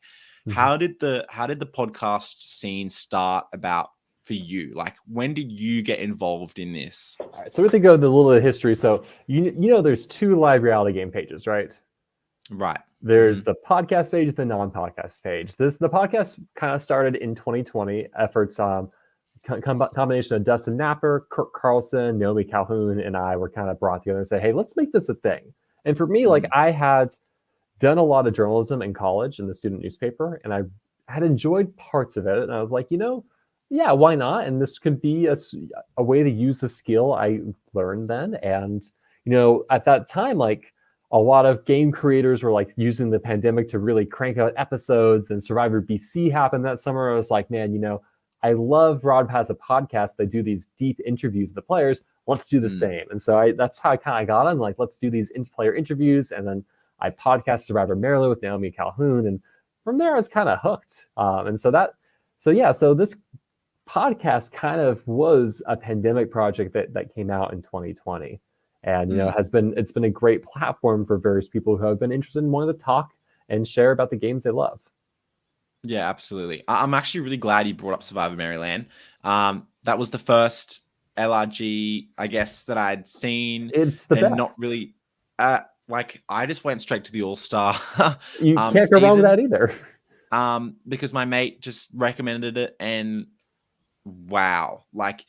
how did the podcast scene start about for you? Like, when did you get involved in this? All right, so we're going to go the little bit of history. So there's two live reality game pages, right? Right. There's the podcast page, the non-podcast page. The podcast kind of started in 2020. Efforts, combination of Dustin Napper, Kirk Carlson, Naomi Calhoun, and I were kind of brought together and say, hey, let's make this a thing. And for me, like I had done a lot of journalism in college in the student newspaper, and I had enjoyed parts of it. And I was like, yeah, why not? And this could be a way to use the skill I learned then. And, at that time, like a lot of game creators were like using the pandemic to really crank out episodes. Then Survivor BC happened that summer. I was like, man, I love Rod has a podcast. They do these deep interviews of the players. Let's do the same. And so that's how I kind of got on. Like, let's do these player interviews. And then I podcast Survivor Maryland with Naomi Calhoun. And from there, I was kind of hooked. So this podcast kind of was a pandemic project that came out in 2020. And, it's been a great platform for various people who have been interested in wanting to talk and share about the games they love. Yeah, absolutely. I'm actually really glad you brought up Survivor Maryland. That was the first LRG, I guess, that I'd seen. It's the best. Not really, like I just went straight to the All-Star. You can't go wrong with that either. Because my mate just recommended it, and wow, like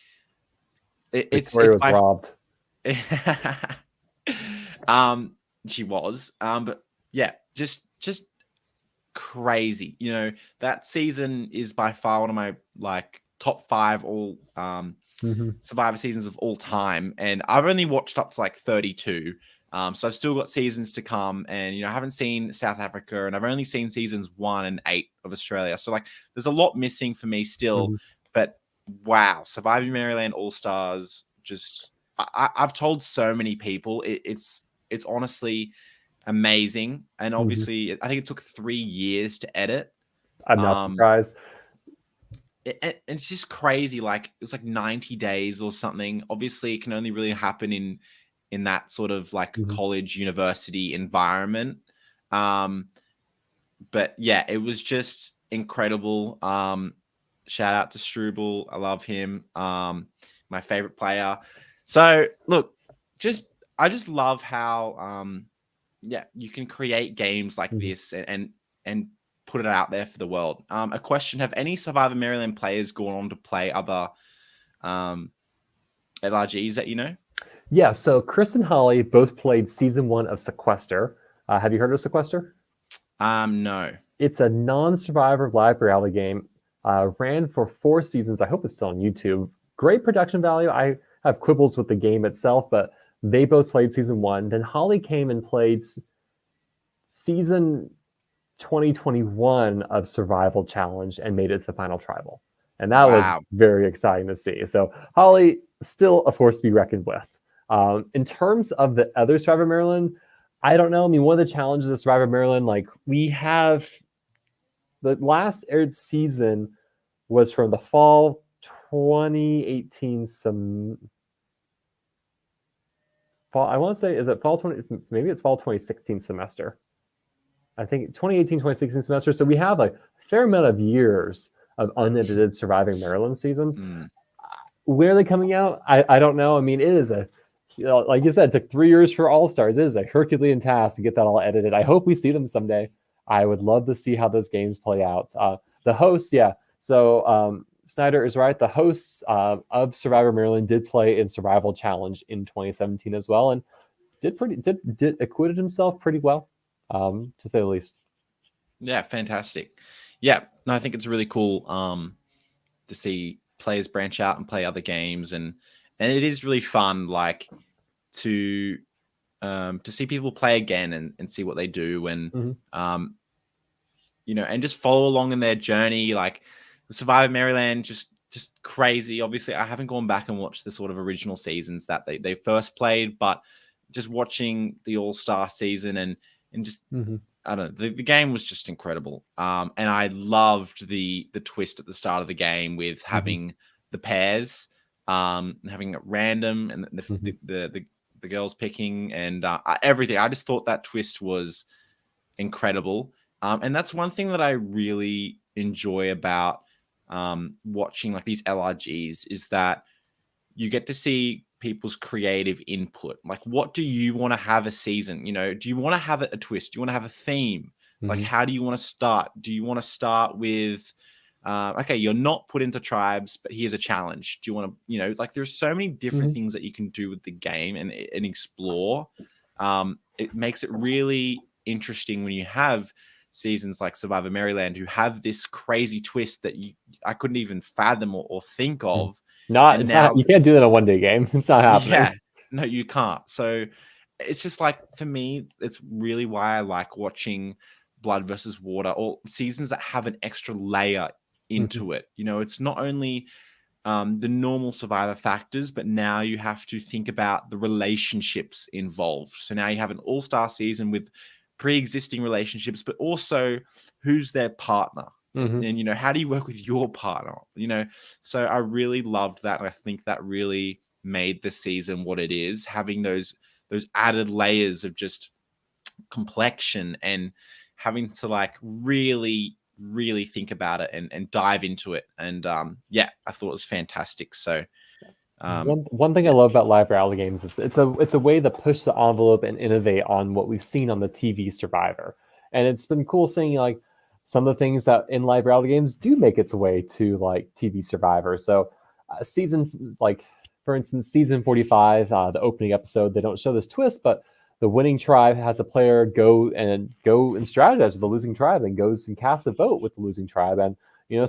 it's robbed. She was, but yeah, just crazy. That season is by far one of my like top 5 all Survivor seasons of all time, and I've only watched up to like 32. So I've still got seasons to come, and I haven't seen South Africa, and I've only seen seasons 1 and 8 of Australia. So like there's a lot missing for me still. But wow, Survivor Maryland All Stars, just I've told so many people it's honestly amazing. And obviously I think it took 3 years to edit. I'm not surprised. It's just crazy. Like it was like 90 days or something. Obviously it can only really happen in that sort of like college university environment. But yeah, it was just incredible. Shout out to Struble. I love him. My favorite player. So look, I just love how you can create games like this and put it out there for the world. A question: have any Survivor Maryland players gone on to play other LRGs that you know? Yeah, so Chris and Holly both played season 1 of Sequester. Have you heard of Sequester? No. It's a non-Survivor live reality game. Ran for 4 seasons. I hope it's still on YouTube. Great production value. I have quibbles with the game itself, but they both played season 1. Then Holly came and played season 2021 of Survival Challenge and made it to the final tribal. And that was very exciting to see. So Holly, still a force to be reckoned with. In terms of the other Survivor Maryland, I don't know. I mean, one of the challenges of Survivor Maryland, like we have the last aired season was from the fall 2018 I want to say, is it fall 20? Maybe it's fall 2016 semester. I think 2018, 2016 semester. So we have a fair amount of years of unedited Surviving Maryland seasons. Where are they coming out? I don't know. I mean, it is like you said, it took 3 years for All Stars. It is a Herculean task to get that all edited. I hope we see them someday. I would love to see how those games play out. The hosts, yeah. So Snyder is right. The hosts of Survivor Maryland did play in Survival Challenge in 2017 as well, and did acquitted himself pretty well, to say the least. Yeah, fantastic. Yeah, no, I think it's really cool to see players branch out and play other games, and it is really fun, like to see people play again and see what they do, and Mhm. um, and just follow along in their journey. Like the Survivor Maryland, just crazy. Obviously, I haven't gone back and watched the sort of original seasons that they first played, but just watching the All Star season and just Mhm. I don't know, the game was just incredible. And I loved the twist at the start of the game with Mhm. having the pairs, and having it random, and Mhm. the girls picking, and everything. I just thought that twist was incredible. And that's one thing that I really enjoy about watching like these LRGs is that you get to see people's creative input. Like, what do you want to have a season? Do you want to have a twist? Do you want to have a theme? Like, Mhm. how do you want to start? Do you want to start with, okay, you're not put into tribes, but here's a challenge. Do you want to, like, there's so many different Mhm. things that you can do with the game and explore. It makes it really interesting when you have seasons like Survivor Maryland who have this crazy twist that I couldn't even fathom or think Mhm. of. Not And it's not now you can't do that in a one-day game. It's not happening. yeah, no, you can't. So it's just like for me, it's really why I like watching Blood versus Water or seasons that have an extra layer Mhm. into it. It's not only the normal survivor factors, but now you have to think about the relationships involved. So now you have an all-star season with pre-existing relationships, but also who's their partner. Mhm. And how do you work with your partner? So I really loved that, and I think that really made the season what it is, having those added layers of just complexion and having to like really think about it and dive into it. And yeah, I thought it was fantastic. So One thing I yeah. love about live reality games is it's a way to push the envelope and innovate on what we've seen on the TV Survivor, and it's been cool seeing like some of the things that in live reality games do make its way to like TV Survivor. So season like for instance season 45, the opening episode, they don't show this twist, but the winning tribe has a player go and strategize with the losing tribe and goes and casts a vote with the losing tribe, and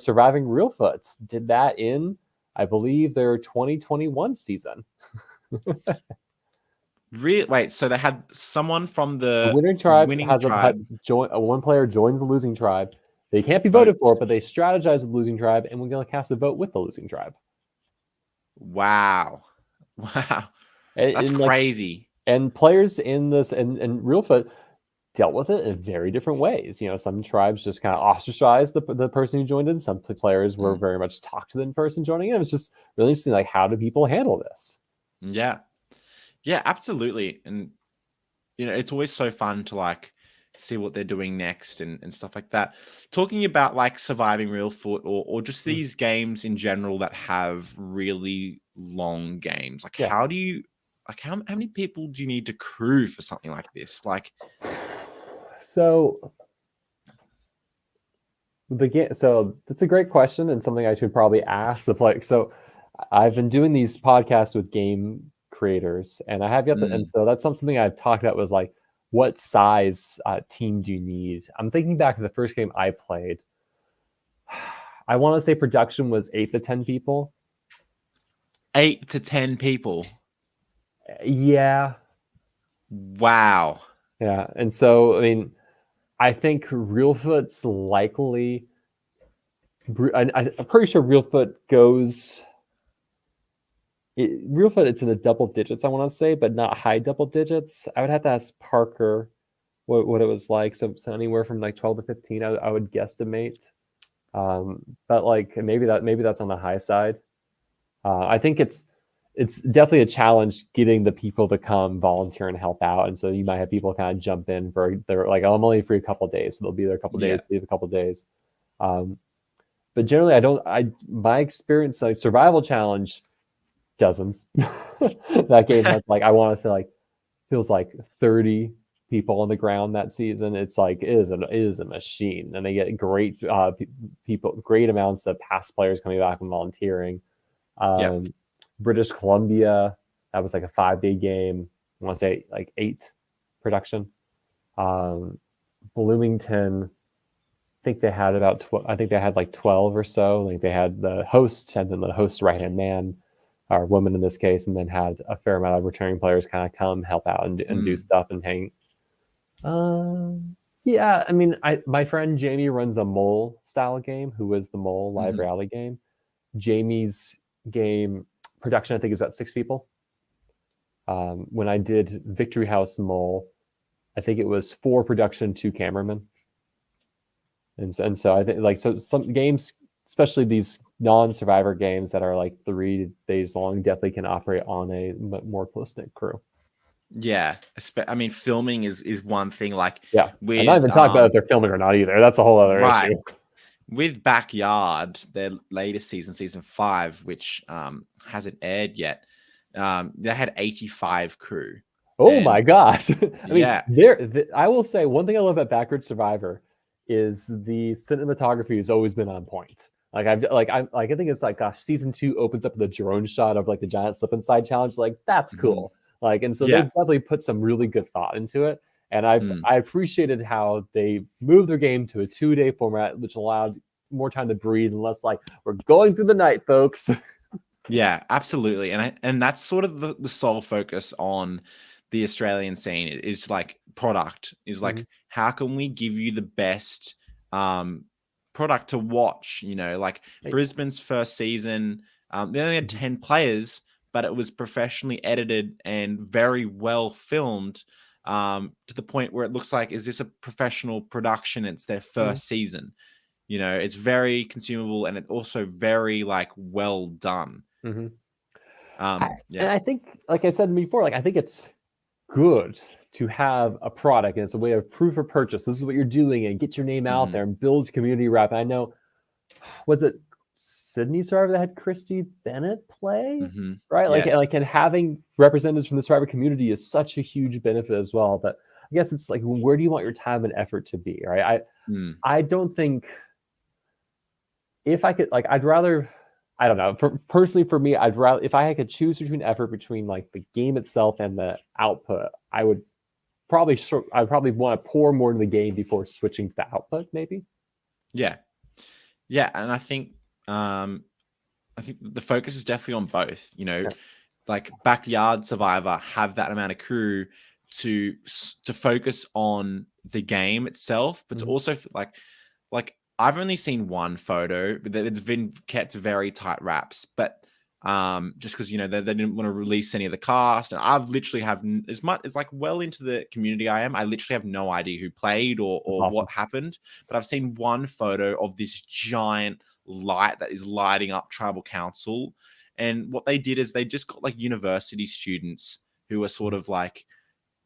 surviving Realfoots did that in I believe their 2021 season. Wait, so they had someone from The the winning tribe winning has tribe one player joins the losing tribe. They can't be voted for, votes? but they strategize with the losing tribe, and we're going to cast a vote with the losing tribe. Wow. Wow. That's And like, crazy. and players in this and Realfoot dealt with it in very different ways. Some tribes just kind of ostracized the person who joined in. Some players were Mm, very much talked to the person joining in. It was just really interesting. Like, how do people handle this? yeah. Yeah, absolutely. And it's always so fun to like see what they're doing next and stuff like that. Talking about like surviving real foot or just Mm, these games in general that have really long games. Like yeah. how do you like how many people do you need to crew for something like this? Like So so that's a great question and something I should probably ask the player. So I've been doing these podcasts with game creators, and I have yet to, and mm, so that's something I've talked about was like, what size team do you need? I'm thinking back to the first game I played. I want to say production was 8 to 10 people. 8 to 10 people. Yeah, Wow. yeah, and so I mean, I think Realfoot's likely. I'm pretty sure Realfoot goes. Realfoot, it's in the double digits, I want to say, but not high double digits. I would have to ask Parker what it was like. So anywhere from like 12 to 15, I would guesstimate. But like maybe that's on the high side. I think it's definitely a challenge getting the people to come volunteer and help out. And so you might have people kind of jump in for they're like, oh, I'm only free a couple of days, so they'll be there a couple of Yeah. days, leave a couple of days. Um, but generally, I don't. I my experience like survival challenge dozens. That game has like I want to say like feels like 30 people on the ground that season. It's like it is a machine, and they get great people, great amounts of past players coming back and volunteering. Yeah. Um, British Columbia, that was like a 5-day game. I want to say like 8 production. Um, Bloomington, think they had about I think they had like 12 or so. Like they had the host and then the host's right hand man or woman in this case, and then had a fair amount of returning players kind of come help out and do stuff and hang. Yeah, I mean, my friend Jamie runs a mole style game. Who is the mole live reality game? Jamie's game production, I think, is about 6 people. When I did Victory House Mole, I think it was 4 production, 2 cameramen. And so I think like so some games, especially these non-survivor games that are like 3 days long, definitely can operate on a more close-knit crew. Yeah, I mean, filming is one thing. Like, yeah, with, and not even talk about if they're filming or not either. That's a whole other issue. With Backyard, their latest season 5, which hasn't aired yet, they had 85 crew. Oh my gosh! I mean, yeah, I will say one thing I love about Backward Survivor is the cinematography has always been on point. Like I think it's like, gosh, season 2 opens up with a drone shot of like the giant slip and slide challenge. Like that's cool. Like, and so they definitely put some really good thought into it. And I appreciated how they moved their game to a 2-day format, which allowed more time to breathe and less like, we're going through the night, folks. Yeah, absolutely. And that's sort of the sole focus on the Australian scene is like product, is like, how can we give you the best product to watch? You know, like Brisbane's first season, they only had 10 players, but it was professionally edited and very well filmed, to the point where it looks like, is this a professional production? It's their first season. You know, it's very consumable and it's also very like well done. And I think, like I said before, like I think it's good to have a product and it's a way of proof of purchase. This is what you're doing and get your name out there and build community rep. And I know, was it Sydney Survivor that had Christy Bennett play? Right? Like, and having representatives from the Survivor community is such a huge benefit as well. But I guess it's like, where do you want your time and effort to be? Right? I don't think, if I could, like, I'd rather, I don't know, personally for me, I'd rather, if I could choose between effort between like the game itself and the output, I would probably want to pour more into the game before switching to the output, maybe. Yeah, and I think the focus is definitely on both. You know, like Backyard Survivor have that amount of crew to focus on the game itself, but to also like I've only seen one photo, but it's been kept to very tight wraps. But just because, you know, they didn't want to release any of the cast, and I've literally have as much, it's like well into the community I literally have no idea who played or awesome. What happened. But I've seen one photo of this giant light that is lighting up Tribal Council, and what they did is they just got like university students who are sort of like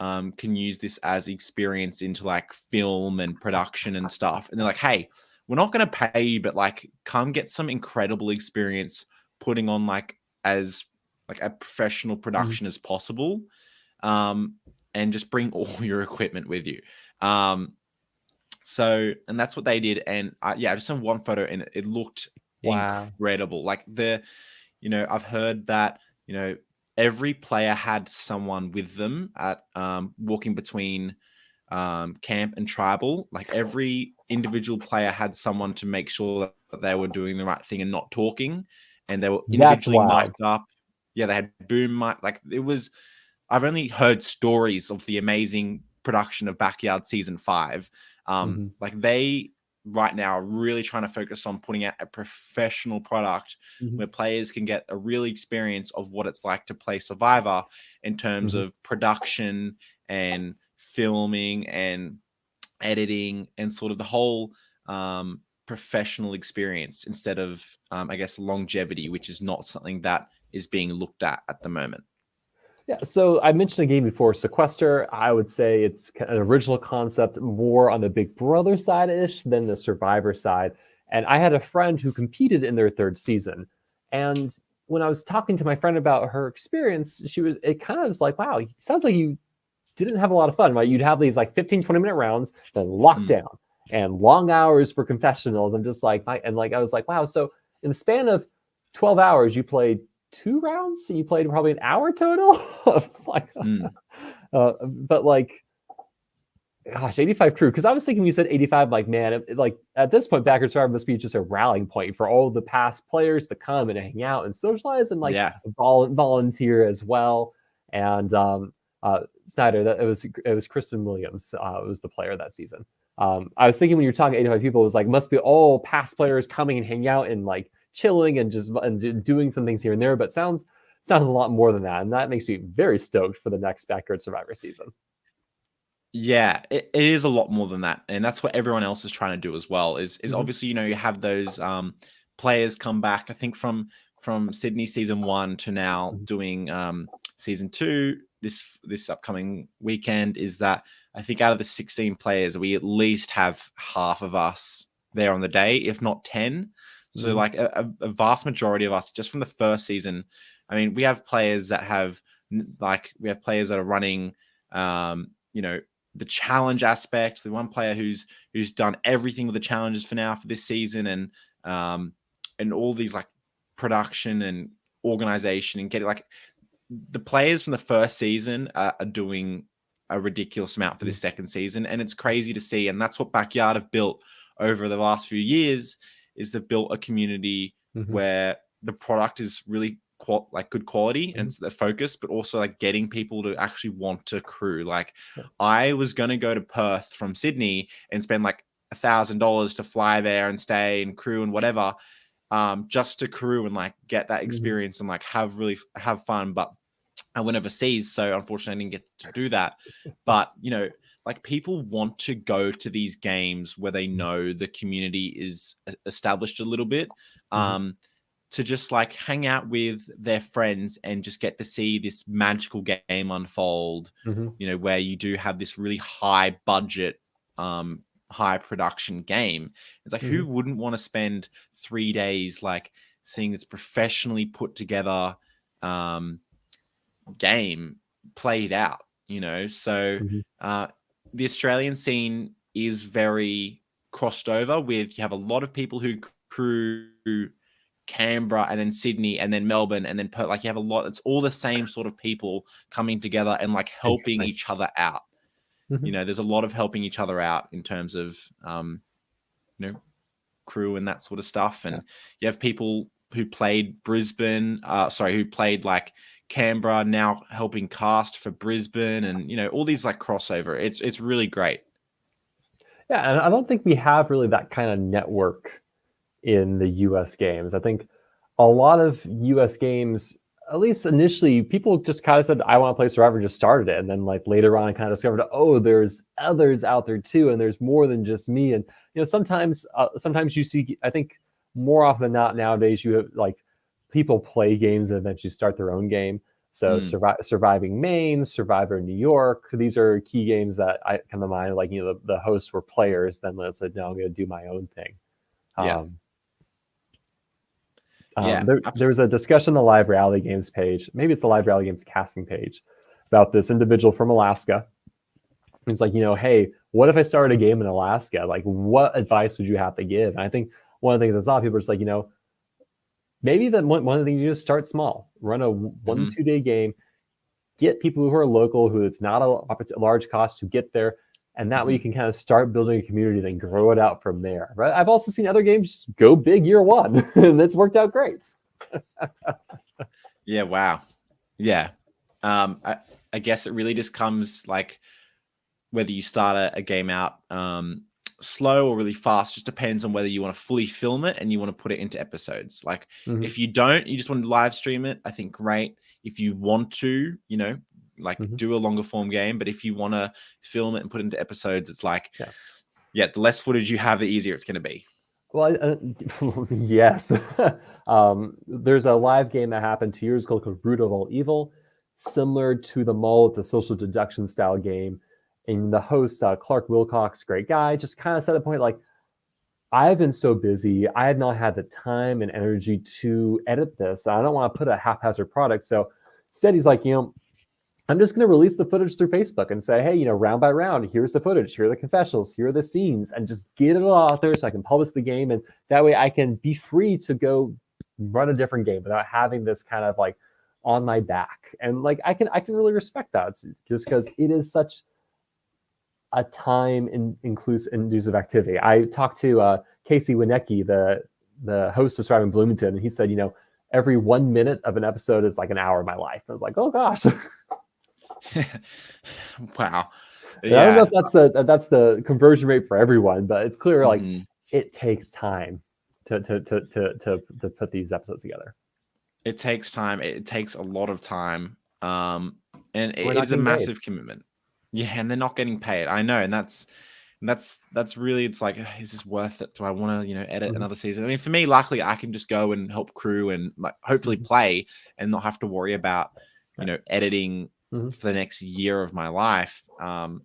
can use this as experience into like film and production and stuff, and they're like, hey, we're not going to pay you, but like, come get some incredible experience putting on like as like a professional production as possible, and just bring all your equipment with you. So, and that's what they did. And I just saw one photo and it looked incredible. Like you know, I've heard that, you know, every player had someone with them at walking between camp and tribal. Like every individual player had someone to make sure that they were doing the right thing and not talking, and they were individually mic'd up. Yeah, they had boom mic. Like it was, I've only heard stories of the amazing production of Backyard season 5. Like they right now are really trying to focus on putting out a professional product where players can get a real experience of what it's like to play Survivor in terms of production and filming and editing and sort of the whole professional experience, instead of I guess longevity, which is not something that is being looked at the moment. Yeah, so I mentioned a game before, Sequester. I would say it's an original concept, more on the Big Brother side-ish than the Survivor side. And I had a friend who competed in their 3rd season. And when I was talking to my friend about her experience, it kind of was like, wow, it sounds like you didn't have a lot of fun, right? You'd have these like 15, 20-minute rounds, then lockdown and long hours for confessionals. I'm just like, I was like, wow. So in the span of 12 hours, you played 2 rounds? You played probably an hour total? I was like, but like, Gosh, 85 crew. Because I was thinking when you said 85, like, man, like at this point, Backyard Survivor must be just a rallying point for all the past players to come and hang out and socialize and like Yeah. volunteer as well. And Snyder, it was Kristen Williams, was the player that season. I was thinking when you're talking 85 people, it was like must be all past players coming and hanging out and like chilling and just doing some things here and there. But sounds a lot more than that, and that makes me very stoked for the next Backyard Survivor season. Yeah, it is a lot more than that, and that's what everyone else is trying to do as well. Is obviously, you know, you have those players come back. I think from Sydney season 1 to now doing season 2 this upcoming weekend. Is that I think out of the 16 players, we at least have half of us there on the day, if not 10. So like a vast majority of us just from the first season. I mean, we have players that have players that are running, you know, the challenge aspect. The one player who's done everything with the challenges for this season, and all these like production and organization and getting like the players from the first season are doing a ridiculous amount for this second season, and it's crazy to see. And that's what Backyard have built over the last few years. Is they've built a community where the product is really good quality and the focus, but also like getting people to actually want to crew. Like I was going to go to Perth from Sydney and spend like $1,000 to fly there and stay and crew and whatever, just to crew and like get that experience and like have fun. But I went overseas, so unfortunately I didn't get to do that. But you know, like people want to go to these games where they know the community is established a little bit. To just like hang out with their friends and just get to see this magical game unfold, you know, where you do have this really high budget, high production game. It's like, who wouldn't want to spend 3 days like seeing this professionally put together game played out, you know? So the Australian scene is very crossed over with, you have a lot of people who crew Canberra and then Sydney and then Melbourne and then like you have a lot. It's all the same sort of people coming together and like helping each other out. You know, there's a lot of helping each other out in terms of you know, crew and that sort of stuff. And you have people who played who played like Canberra now helping cast for Brisbane, and you know, all these like crossover. It's really great. Yeah, and I don't think we have really that kind of network in the US games. I think a lot of US games, at least initially, people just kind of said, I want to play Survivor, just started it. And then like later on, I kind of discovered, oh, there's others out there too. And there's more than just me. And, you know, sometimes you see, I think more often than not nowadays, you have like people play games and eventually start their own game. So Surviving Maine, Survivor New York, these are key games that I come to mind. Like, you know, the hosts were players. Then they said, no, I'm going to do my own thing. There was a discussion on the Live Rally Games page, maybe it's the Live Rally Games casting page, about this individual from Alaska. It's like, you know, hey, what if I started a game in Alaska? Like, what advice would you have to give? And I think one of the things I saw people are just like, you know, maybe one of the things you just start small, run a 1 to 2 day game, get people who are local, who it's not a large cost to get there. And that way you can kind of start building a community, then grow it out from there. Right? I've also seen other games just go big year one, and it's worked out great. Yeah. Wow. Yeah. I guess it really just comes like whether you start a game out slow or really fast, just depends on whether you want to fully film it and you want to put it into episodes. Like if you don't, you just want to live stream it, I think great. If you want to, you know, like do a longer form game, but if you want to film it and put it into episodes, it's like, the less footage you have, the easier it's going to be. Well, yes. There's a live game that happened 2 years ago called Root of All Evil, similar to the Mole. It's a social deduction style game. And the host, Clark Wilcox, great guy, just kind of set a point like, I've been so busy. I have not had the time and energy to edit this. I don't want to put a haphazard product. So instead, he's like, you know, I'm just going to release the footage through Facebook and say, hey, you know, round by round, here's the footage, here are the confessionals, here are the scenes, and just get it all out there so I can publish the game. And that way I can be free to go run a different game without having this kind of like on my back. And like, I can really respect that. It's just because it is such a time inclusive activity. I talked to Casey Winecki, the host of Surviving Bloomington, and he said, every 1 minute of an episode is like an hour of my life. I was like, oh gosh. Wow. I don't know if that's the conversion rate for everyone, but it's clear like it takes time to put these episodes together. It takes time. It takes a lot of time, and We're it not is a getting paid. massive commitment. Yeah, and they're not getting paid. I know, and that's really. It's like, is this worth it? Do I want to edit another season? I mean, for me, luckily, I can just go and help crew and like hopefully play and not have to worry about editing for the next year of my life. I'm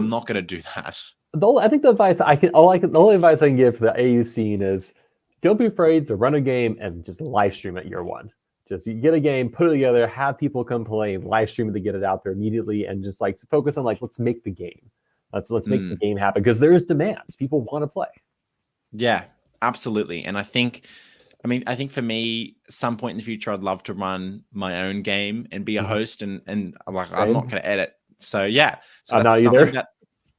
not going to do that. I think the advice the only advice I can give for the AU scene is don't be afraid to run a game and just live stream it year one. Just you get a game, put it together, have people come play, live stream it to get it out there immediately, and just like focus on like let's make the game. Let's make the game happen because there is demand. People want to play. Yeah, absolutely. And I think for me, some point in the future, I'd love to run my own game and be a host, and like I'm not going to edit. So yeah, so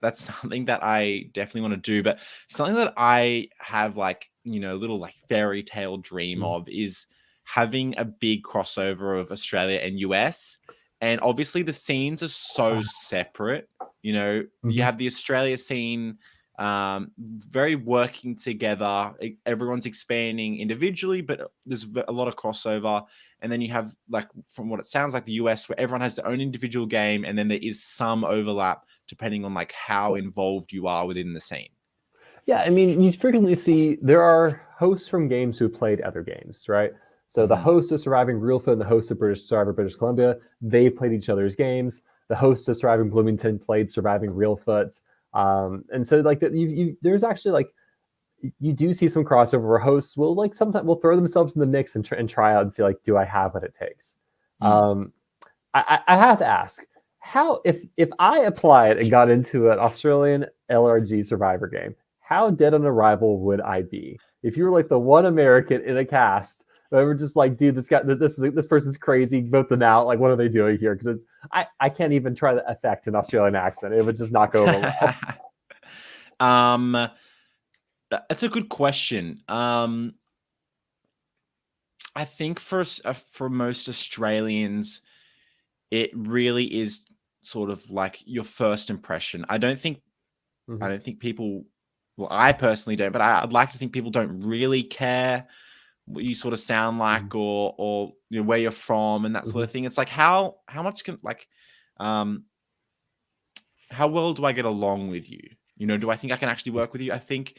that's something that I definitely want to do. But something that I have like little like fairy tale dream of is having a big crossover of Australia and US. And obviously the scenes are so separate. You have the Australia scene, very working together. Everyone's expanding individually, but there's a lot of crossover. And then you have, like, from what it sounds like, the US, where everyone has their own individual game, and then there is some overlap depending on like how involved you are within the scene. Yeah, I mean, you frequently see there are hosts from games who played other games, right? So the host of Surviving Reelfoot and the host of Survivor British Columbia, they played each other's games. The host of Surviving Bloomington played Surviving Reelfoot. And so like there's actually like you do see some crossover where hosts will like sometimes will throw themselves in the mix and try out and see like, do I have what it takes? I have to ask, how if I applied and got into an Australian LRG Survivor game, how dead on arrival would I be? If you were like the one American in a cast, but we're just like, dude, this person's crazy, vote them out. Like, what are they doing here? Because I can't even try to affect an Australian accent. It would just not go over well. That's a good question. I think for most Australians, it really is sort of like your first impression. I don't think people. Well, I personally don't, but I'd like to think people don't really care what you sort of sound like or where you're from and that sort of thing. It's like how much can like how well do I get along with you? Do I think I can actually work with you? I think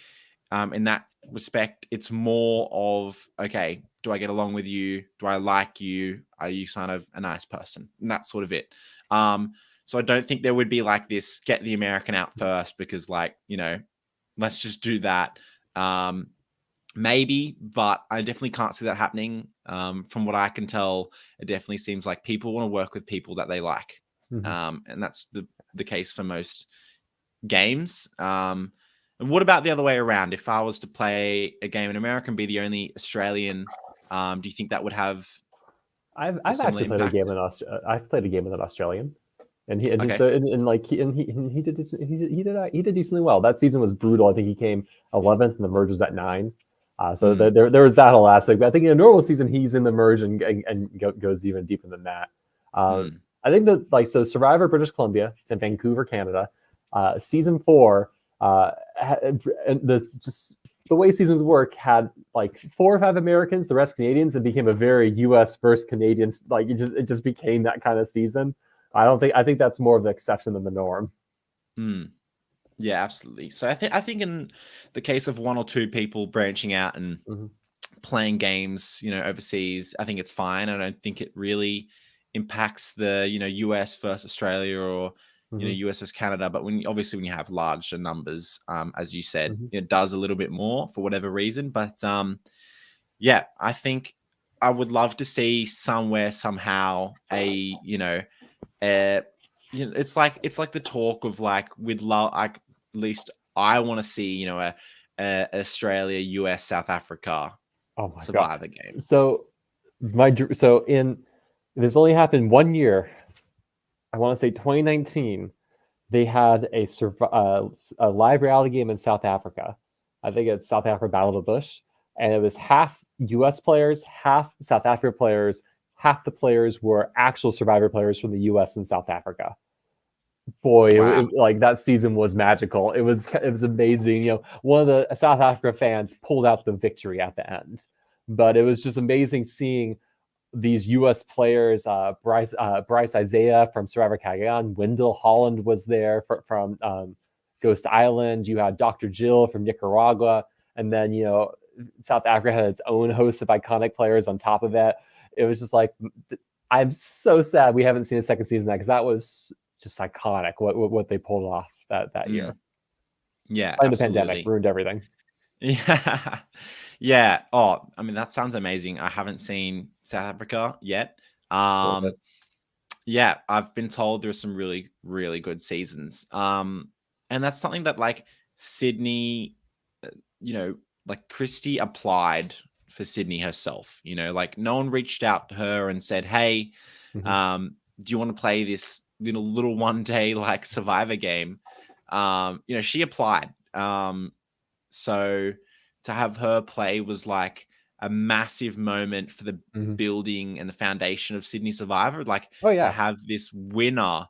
in that respect, it's more of, okay, do I get along with you? Do I like you? Are you kind of a nice person? And that's sort of it. So I don't think there would be like this, get the American out first because like, let's just do that. Maybe, but I definitely can't see that happening. From what I can tell, it definitely seems like people want to work with people that they like. And that's the case for most games. And what about the other way around? If I was to play a game in America and be the only Australian, do you think that would have I've actually played a game in I've played a game with an Australian. And he did decently well. That season was brutal. I think he came 11th, and the merge was at 9. So there was that whole aspect. But I think in a normal season, he's in the merge and goes even deeper than that. I think that so Survivor British Columbia, it's in Vancouver, Canada. Season 4, and the way seasons work had like 4 or 5 Americans, the rest Canadians, and became a very U.S. versus Canadians. Like it just became that kind of season. I think that's more of the exception than the norm. Yeah, absolutely. So I think in the case of 1 or 2 people branching out and playing games, overseas, I think it's fine. I don't think it really impacts the, US versus Australia or, US versus Canada. But when you have larger numbers, as you said, it does a little bit more for whatever reason. But yeah, I think I would love to see somewhere, somehow it's like the talk of like we'd love, like at least I want to see a Australia, US, South Africa Survivor game. So this only happened 1 year. I want to say 2019. they had a live reality game in South Africa. I think it's South Africa Battle of the Bush, and it was half U.S. players, half South Africa players. Half the players were actual Survivor players from the U.S. and South Africa. Boy, Wow. like that season was magical. It was amazing. One of the South Africa fans pulled out the victory at the end, but it was just amazing seeing these U.S. players. Bryce Isaiah from Survivor Cagayan, Wendell Holland was there from Ghost Island. You had Dr. Jill from Nicaragua, and then South Africa had its own host of iconic players on top of it. It was just like, I'm so sad we haven't seen a second season of that, because that was just iconic what they pulled off that year. Yeah, And the absolutely. pandemic ruined everything. Yeah. Yeah. Oh, I mean, that sounds amazing. I haven't seen South Africa yet. Yeah, I've been told there's some really, really good seasons. And that's something that like Sydney, like Christy applied for Sydney herself. Like no one reached out to her and said, "Hey, do you want to play this little one day like Survivor game?" She applied. So to have her play was like a massive moment for the building and the foundation of Sydney Survivor. Like to have this winner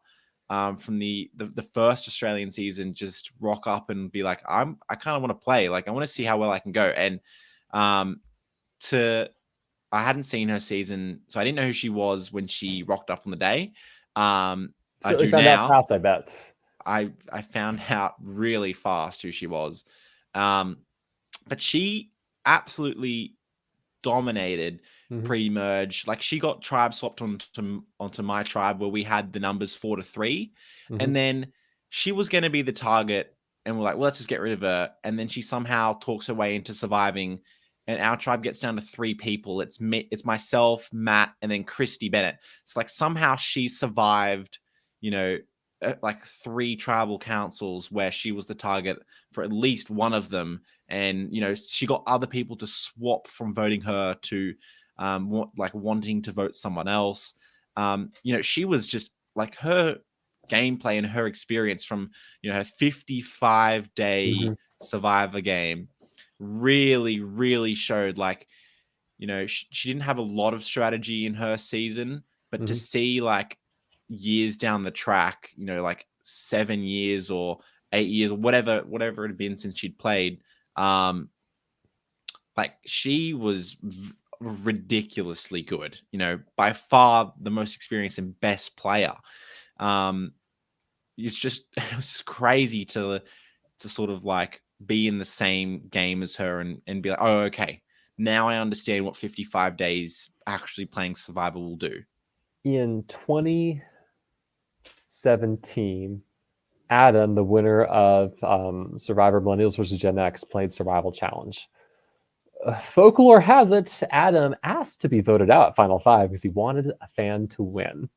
from the first Australian season just rock up and be like, I kind of want to play. Like I want to see how well I can go. And I hadn't seen her season, so I didn't know who she was when she rocked up on the day. I do now. Fast, I bet. I found out really fast who she was. But she absolutely dominated pre-merge. Like she got tribe swapped onto my tribe where we had the numbers 4-3. And then she was going to be the target. And we're like, well, let's just get rid of her. And then she somehow talks her way into surviving. And our tribe gets down to 3 people. It's myself, Matt, and then Christy Bennett. It's like somehow she survived, like 3 tribal councils where she was the target for at least one of them. And, she got other people to swap from voting her to wanting to vote someone else. She was just like her gameplay and her experience from, her 55-day Survivor game really, really showed like, she didn't have a lot of strategy in her season, but to see like years down the track, like 7 years or 8 years or whatever it had been since she'd played, like she was ridiculously good, by far the most experienced and best player. It was just crazy to sort of like be in the same game as her and be like, oh, okay, now I understand what 55 days actually playing Survivor will do. In 2017, Adam, the winner of Survivor Millennials vs. Gen X, played Survival Challenge. Folklore has it Adam asked to be voted out at Final 5 because he wanted a fan to win,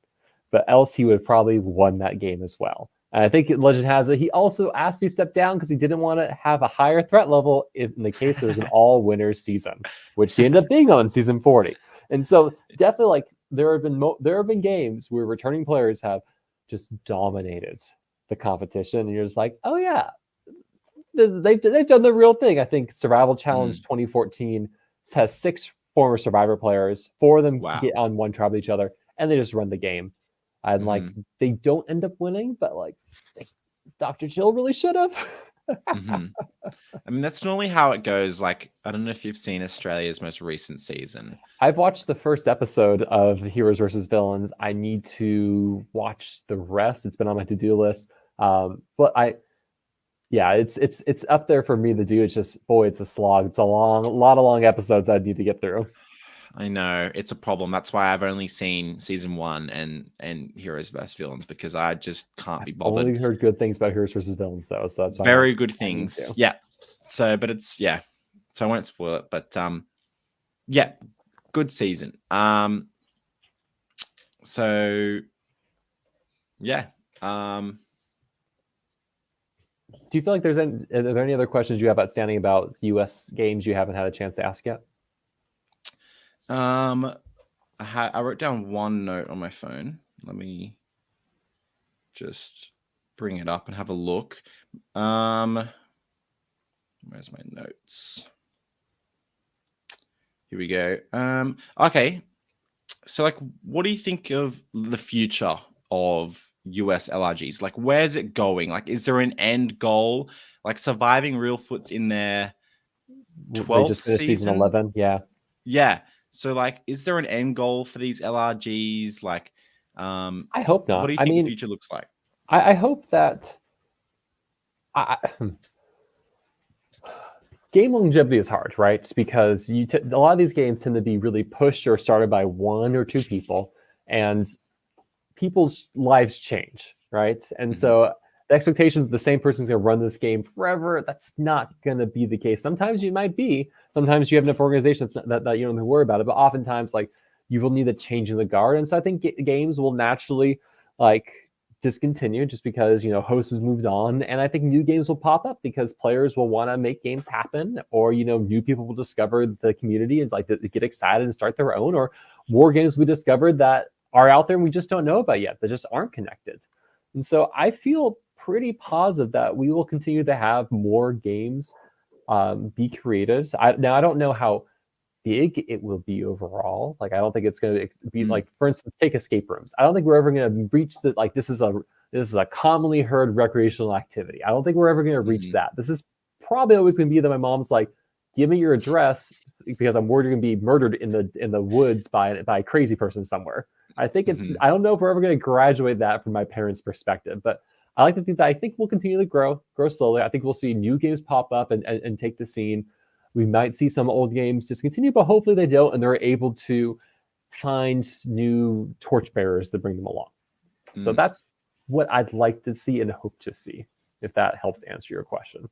but else he would have probably won that game as well. And I think legend has it he also asked me to step down because he didn't want to have a higher threat level in the case there was an all-winners season, which he ended up being on season 40. And so definitely, like there have been games where returning players have just dominated the competition, and you're just like, oh yeah, they've done the real thing. I think Survival Challenge 2014 has 6 former Survivor players. 4 of them get on one tribe with each other, and they just run the game. And like they don't end up winning, but like Dr. Jill really should have. I mean, that's normally how it goes. Like, I don't know if you've seen Australia's most recent season. I've watched the first episode of Heroes versus Villains. I need to watch the rest. It's been on my to-do list. But it's up there for me to do. It's just, boy, it's a slog. It's a lot of long episodes I'd need to get through. I know it's a problem. That's why I've only seen season 1 and Heroes vs. Villains, because I just can't be bothered. I've only heard good things about Heroes vs. Villains though, so that's very good things. Yeah. So, but it's so I won't spoil it. But yeah, good season. So yeah. Do you feel like are there any other questions you have outstanding about US games you haven't had a chance to ask yet? I wrote down one note on my phone. Let me just bring it up and have a look. Where's my notes? Here we go. Okay. So, like, what do you think of the future of US LRGs? Like, where's it going? Like, is there an end goal? Like, Surviving Real Foot's in their They 12th just finished season season. 11. Yeah. Yeah. So, like, is there an end goal for these LRGs? Like, I hope what not. do you I think the mean, future looks like? I hope that game longevity is hard, right? It's because a lot of these games tend to be really pushed or started by one or two people, and people's lives change, right? And so the expectations the same person's going to run this game forever, that's not going to be the case. Sometimes you might be, sometimes you have enough organizations that you don't have to worry about it, but oftentimes like you will need a change in the guard. And so I think games will naturally like discontinue just because hosts has moved on, and I think new games will pop up because players will want to make games happen, or new people will discover the community and like get excited and start their own, or more games we discovered that are out there and we just don't know about yet that just aren't connected. And so I feel pretty positive that we will continue to have more games be created. Now I don't know how big it will be overall. Like I don't think it's going to be like, for instance, take escape rooms. I don't think we're ever going to reach that. Like this is a commonly heard recreational activity. I don't think we're ever going to reach that. This is probably always going to be that my mom's like, give me your address because I'm worried you're going to be murdered in the woods by a crazy person somewhere. I think I don't know if we're ever going to graduate that from my parents' perspective, but I like to think that I think we'll continue to grow slowly. I think we'll see new games pop up and take the scene. We might see some old games discontinue, but hopefully they don't, and they're able to find new torchbearers to bring them along. So that's what I'd like to see and hope to see, if that helps answer your question.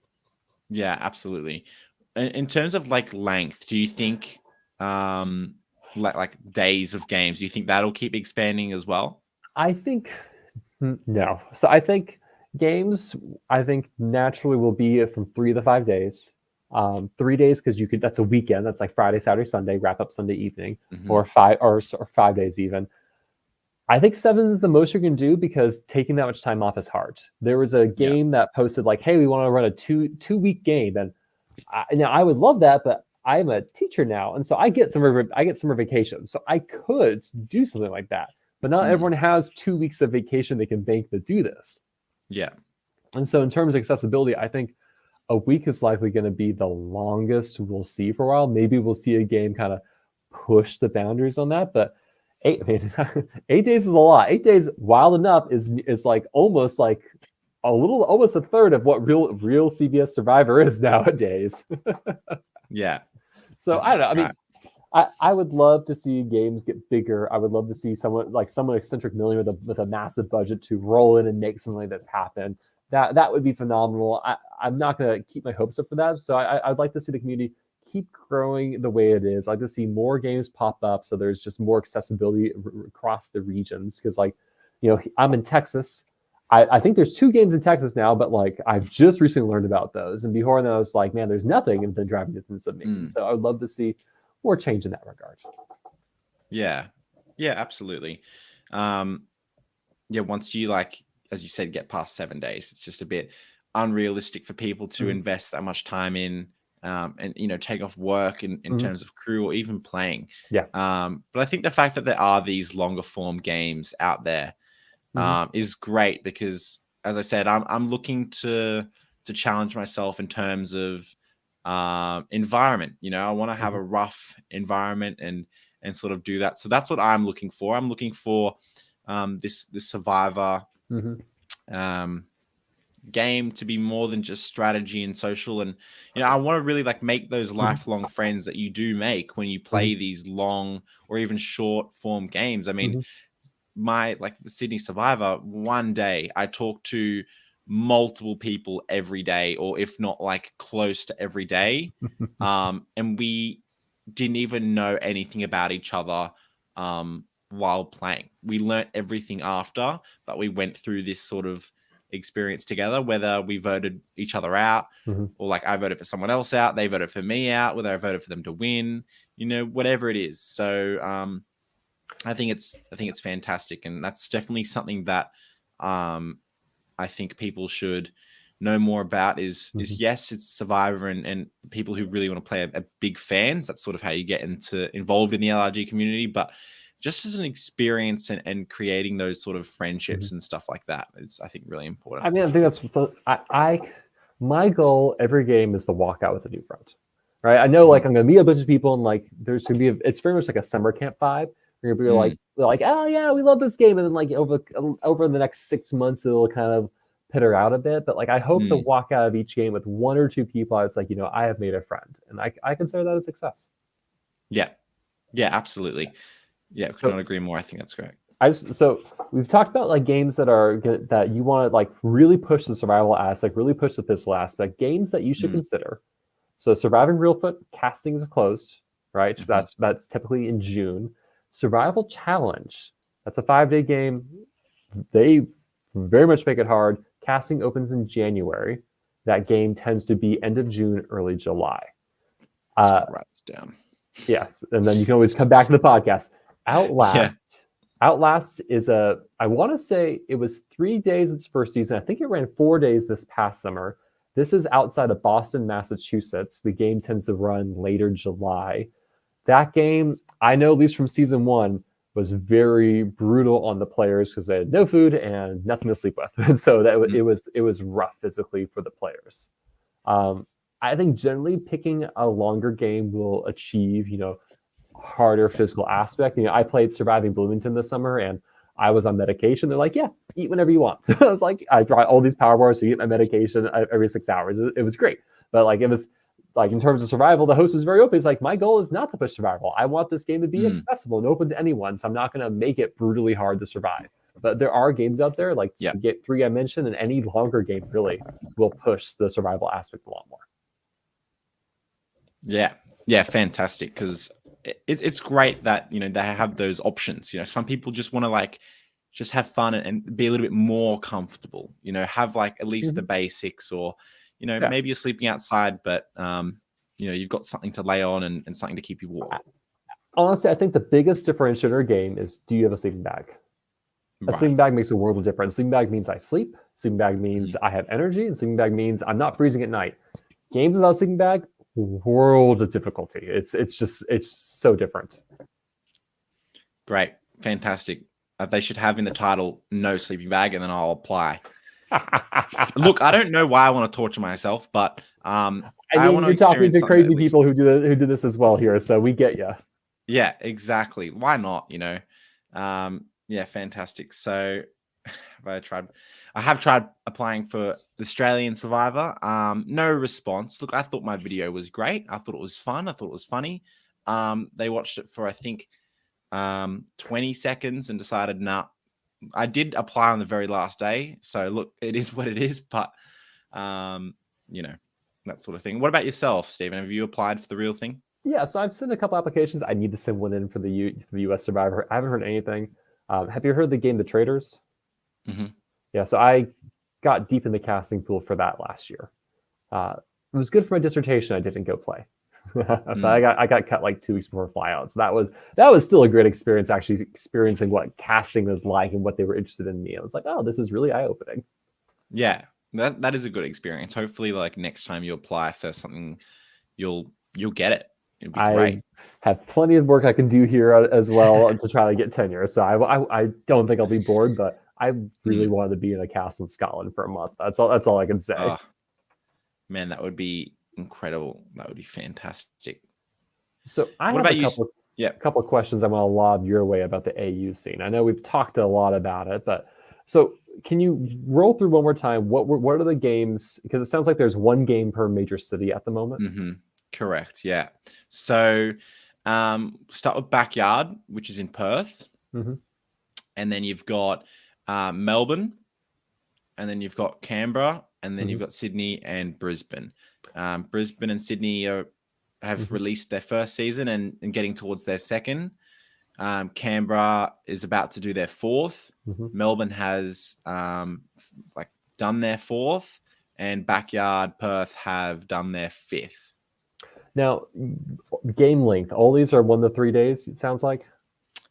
Yeah, absolutely. In terms of like length, do you think like days of games, do you think that'll keep expanding as well? I think no. So I think games, naturally will be from 3 to 5 days. 3 days because that's a weekend. That's like Friday, Saturday, Sunday, wrap up Sunday evening, or 5 days even. I think 7 is the most you can do because taking that much time off is hard. There was a game that posted like, "Hey, we want to run a two-week game," and now I would love that, but I'm a teacher now, and so I get summer vacation, so I could do something like that. But not everyone has 2 weeks of vacation they can bank to do this. Yeah. And so in terms of accessibility, I think a week is likely going to be the longest we'll see for a while. Maybe we'll see a game kind of push the boundaries on that, but 8 days is a lot. 8 days, wild enough, is like almost like almost a third of what real CBS Survivor is nowadays. Yeah. So I don't know. I mean, I would love to see games get bigger. I would love to see someone eccentric millionaire with a massive budget to roll in and make something like this happen. That would be phenomenal. I'm not going to keep my hopes up for that. So I'd like to see the community keep growing the way it is. I'd like to see more games pop up so there's just more accessibility across the regions. Because I'm in Texas. I think there's 2 games in Texas now, but like I've just recently learned about those. And before that, I was like, man, there's nothing in the driving distance of me. So I would love to see more change in that regard. Yeah, absolutely. Once you, like, as you said, get past 7 days, it's just a bit unrealistic for people to invest that much time in, and take off work in terms of crew or even playing. Yeah. But I think the fact that there are these longer form games out there is great because, as I said, I'm looking to challenge myself in terms of environment. I want to have a rough environment and sort of do that. So that's what I'm looking for. I'm looking for this Survivor game to be more than just strategy and social. And I want to really like make those lifelong friends that you do make when you play these long or even short form games. I mean, my like Sydney Survivor, one day I talked to multiple people every day, or if not like close to every day, and we didn't even know anything about each other while playing. We learnt everything after, but we went through this sort of experience together, whether we voted each other out or like I voted for someone else out, they voted for me out, whether I voted for them to win, whatever it is. So I think it's fantastic, and that's definitely something that I I think people should know more about is yes, it's Survivor and people who really want to play are big fans. That's sort of how you get involved in the LRG community. But just as an experience and creating those sort of friendships and stuff like that is, I think, really important. I mean, I think that's my goal every game is to walk out with a new friend, right? I know like I'm gonna meet a bunch of people and like there's gonna be it's very much like a summer camp vibe. You're gonna be like, oh yeah, we love this game, and then like over the next 6 months it'll kind of peter out a bit. But like I hope to walk out of each game with 1 or 2 people. It's like, I have made a friend, and I consider that a success. Yeah, absolutely. Yeah, could not agree more. I think that's great. So we've talked about like games that you want to like really push the survival aspect, really push the pistol aspect. Games that you should consider. So Surviving Reelfoot casting is closed, right? That's typically in June. Survival Challenge, that's a 5-day game. They very much make it hard. Casting opens in January. That game tends to be end of June, early July. Write this down. Yes, and then you can always come back to the podcast. Outlast is I want to say it was 3 days its first season. I think it ran 4 days this past summer. This is outside of Boston, Massachusetts. The game tends to run later July. That game, I know at least from season 1, was very brutal on the players because they had no food and nothing to sleep with. And so it was rough physically for the players. I think generally picking a longer game will achieve, harder physical aspect. I played Surviving Bloomington this summer and I was on medication. They're like, yeah, eat whenever you want. So I was like, I brought all these power bars to eat my medication every 6 hours. It was great. But like, it was like, in terms of survival, the host was very open. It's like, my goal is not to push survival. I want this game to be accessible and open to anyone. So I'm not going to make it brutally hard to survive. But there are games out there, like Get 3 I mentioned, and any longer game really will push the survival aspect a lot more. Yeah, fantastic. Because it's great that they have those options. Some people just want to like just have fun and be a little bit more comfortable. Have like at least the basics, or maybe you're sleeping outside, but you've got something to lay on and something to keep you warm. Honestly, I think the biggest differentiator game is, do you have a sleeping bag? A sleeping bag makes a world of difference. Sleeping bag means I sleep. Sleeping bag means I have energy, and sleeping bag means I'm not freezing at night. Games without a sleeping bag, world of difficulty. It's so different. Great, fantastic. They should have in the title "No sleeping bag," and then I'll apply. Look, I don't know why I want to torture myself, but I mean, you're talking to crazy people who do this as well here, so we get you. Yeah, exactly. Why not? Yeah, fantastic. So I have tried applying for the Australian Survivor. No response. Look, I thought my video was great. I thought it was fun. I thought it was funny. They watched it for, I think, 20 seconds and decided, nah. I did apply on the very last day. So look, it is what it is, but that sort of thing. What about yourself, Stephen? Have you applied for the real thing? Yeah, so I've sent a couple applications. I need to send one in for the US Survivor. I haven't heard anything. Have you heard the game The Traders? Yeah, so I got deep in the casting pool for that last year. It was good for my dissertation. I didn't go play. But I got cut like 2 weeks before flyout. So that was still a great experience, actually experiencing what casting was like and what they were interested in me. I was like, oh, this is really eye-opening. Yeah, that is a good experience. Hopefully, like next time you apply for something, you'll get it. It'd be great. I have plenty of work I can do here as well to try to get tenure. So I don't think I'll be bored, but I really wanted to be in a castle in Scotland for a month. That's all I can say. Oh, man, that would be incredible. That would be fantastic. So I have a couple of questions I want to lob your way about the AU scene. I know we've talked a lot about it, but so can you roll through one more time? What are the games? Because it sounds like there's one game per major city at the moment. Correct. Yeah. So start with Backyard, which is in Perth. And then you've got Melbourne, and then you've got Canberra, and then you've got Sydney and Brisbane. Brisbane and Sydney have released their first season and getting towards their second. Canberra is about to do their fourth. Melbourne has done their fourth, and Backyard, Perth have done their fifth. Now, game length, all these are 1 to 3 days, it sounds like?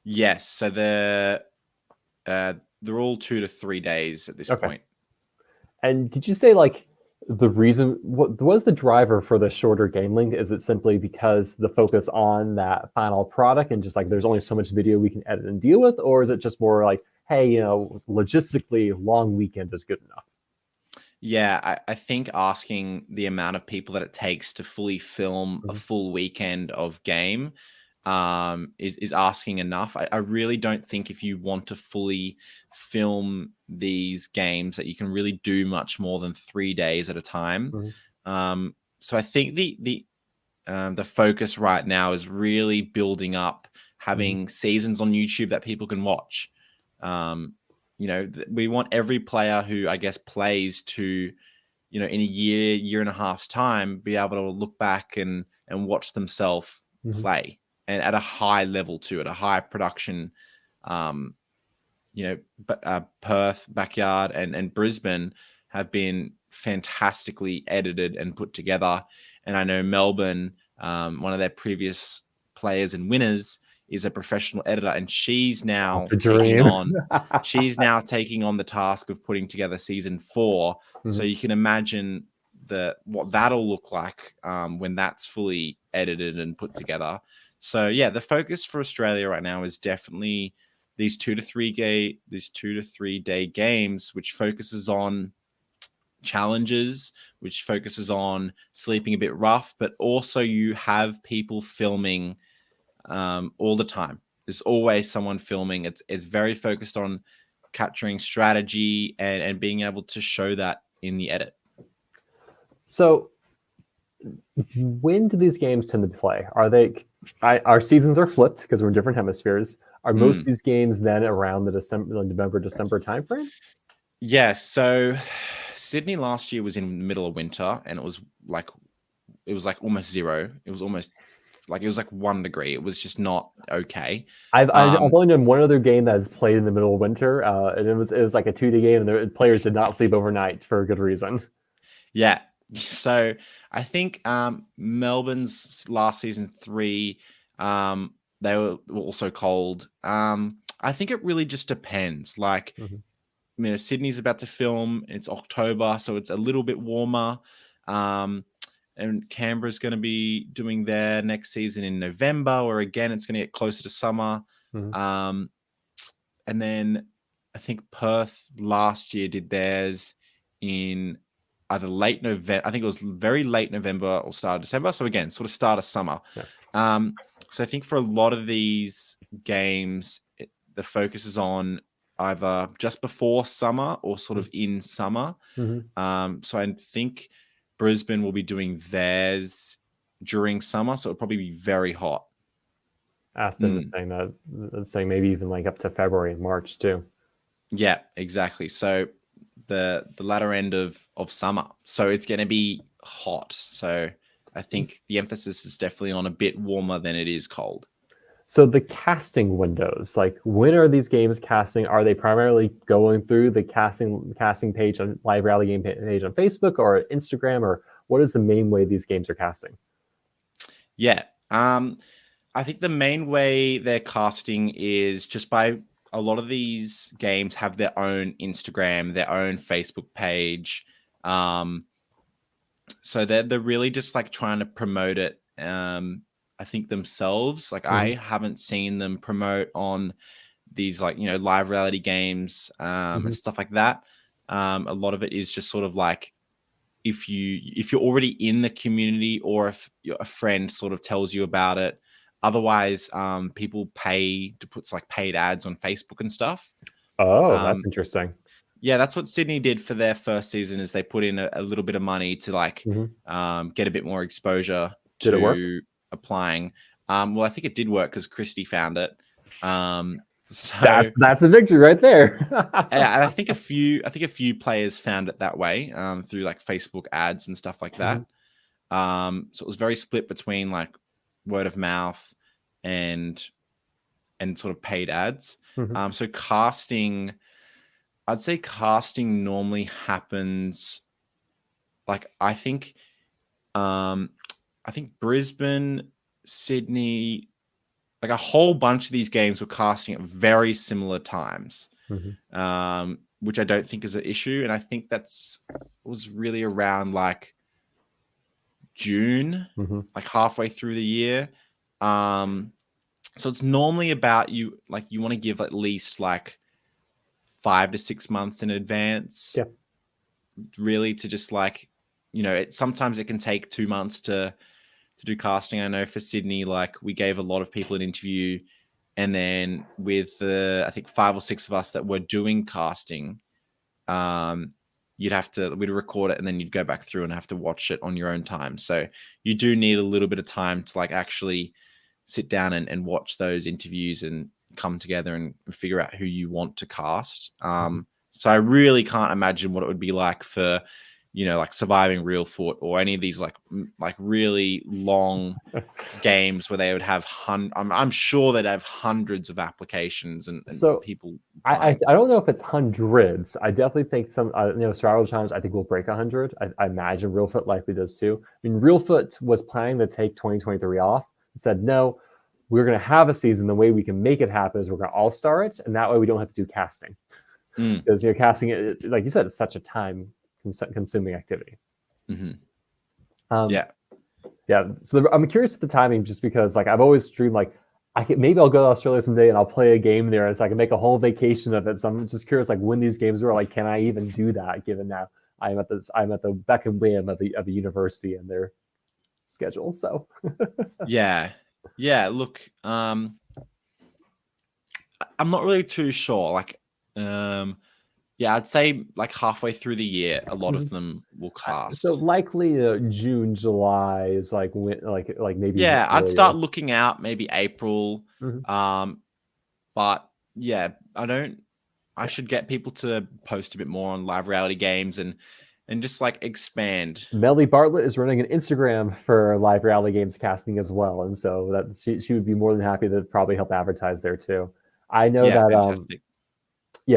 Yes. So they're all 2 to 3 days at this point. And did you say like the reason what was the driver for the shorter game length? Is it simply because the focus on that final product and just like there's only so much video we can edit and deal with, or is it just more like, hey, logistically, long weekend is good enough? Yeah, I think asking the amount of people that it takes to fully film a Mhm. full weekend of game is asking enough. I really don't think if you want to fully film these games that you can really do much more than 3 days at a time. Mhm. So I think the focus right now is really building up, Mhm. having seasons on YouTube that people can watch. Um, we want every player who I guess plays to, in a year and a half's time, be able to look back and watch themselves Mhm. play, and at a high level too, at a high production. Um, Perth, Backyard, and Brisbane have been fantastically edited and put together. And I know Melbourne, one of their previous players and winners, is a professional editor, and she's That's now a taking dream. on the task of putting together season 4. So Mhm. you can imagine what that'll look like when that's fully edited and put together. So yeah, the focus for Australia right now is definitely these 2 to 3 day games, which focuses on challenges, which focuses on sleeping a bit rough, but also you have people filming all the time. There's always someone filming. It's very focused on capturing strategy and being able to show that in the edit. So when do these games tend to play? Are they our seasons are flipped because we're in different hemispheres? Are most of Mm. these games then around the November, December timeframe? Yes. So Sydney last year was in the middle of winter, and it was like almost zero. It was almost like it was like 1 degree. It was just not okay. I've Um, only done one other game that is played in the middle of winter, and it was like a 2-day game, and the players did not sleep overnight for a good reason. yeah. So I think Melbourne's last season 3, they were also cold. I think it really just depends. Like, Mhm. Sydney's about to film. It's October, so it's a little bit warmer. Um, and Canberra's going to be doing their next season in November, where again it's going to get closer to summer. Mhm. Um, and then I think Perth last year did theirs in either late November. I think it was very late November or start of December. So again, sort of start of summer. Yeah. So I think for a lot of these games, the focus is on either just before summer or sort of in summer. Mhm. So I think Brisbane will be doing theirs during summer, so it'll probably be very hot. Aston is Mm. saying that, saying maybe even like up to February and March too. Yeah, exactly. So the latter end of summer, so it's going to be hot. So I think the emphasis is definitely on a bit warmer than it is cold. So the casting windows, like when are these games casting? Are they primarily going through the casting page on Live Rally Game page on Facebook or Instagram, or what is the main way these games are casting? Yeah. I think the main way they're casting is just by a lot of these games have their own Instagram, their own Facebook page. So they're really just like trying to promote it. I think themselves. Like I Mhm. haven't seen them promote on these like live reality games and Mhm. stuff like that. A lot of it is just sort of like if you're already in the community or if a friend sort of tells you about it. Otherwise, people pay to put like paid ads on Facebook and stuff. Oh, that's Um, interesting. yeah, that's what Sydney did for their first season. Is they put in a little bit of money to like Mhm. get a bit more exposure Did it work? to applying. Well, I think it did work because Christy found it. That's So that's a victory right there. I think a few players found it that way through like Facebook ads and stuff like Mhm. that. So it was very split between like word of mouth and sort of paid ads. Mhm. So casting, I'd say casting normally happens like I think Brisbane, Sydney, like a whole bunch of these games were casting at very similar times. Mhm. which I don't think is an issue. And I think was really around like June, like halfway through the year. So it's normally about you want to give at least like 5 to 6 months in advance. Yeah. Really to just like, sometimes it can take 2 months to do casting. I know for Sydney, like we gave a lot of people an interview, and then with the, I think 5 or 6 of us that were doing casting, we'd record it and then you'd go back through and have to watch it on your own time. So you do need a little bit of time to like actually sit down and watch those interviews and come together and figure out who you want to cast. So I really can't imagine what it would be like for, like Surviving Real Foot or any of these like really long games where they would have I'm sure they'd have hundreds of applications and So, people. I don't know if it's hundreds. I definitely think some Survival Challenge I think will break 100. I imagine Real Foot likely does too. I mean, Real Foot was planning to take 2023 off and said no, we're going to have a season. The way we can make it happen is we're going to all star it, and that way we don't have to do casting because casting it, like you said, it's such a time consuming activity. Yeah. So I'm curious with the timing, just because like I've always dreamed like maybe I'll go to Australia someday and I'll play a game there, and so I can make a whole vacation of it. So I'm just curious, like when these games were, like, can I even do that? Given now I'm at the beck and whim of a university and their schedule. So yeah. Look, I'm not really too sure. Like, I'd say like halfway through the year, a lot of them will cast. So likely June, July is like when, like maybe. Yeah, I'd start looking out maybe April. But yeah, I should get people to post a bit more on Live Reality Games and just like expand. Melly Bartlett is running an Instagram for Live Reality Games casting as well, and so that she would be more than happy to probably help advertise there too. I know that fantastic.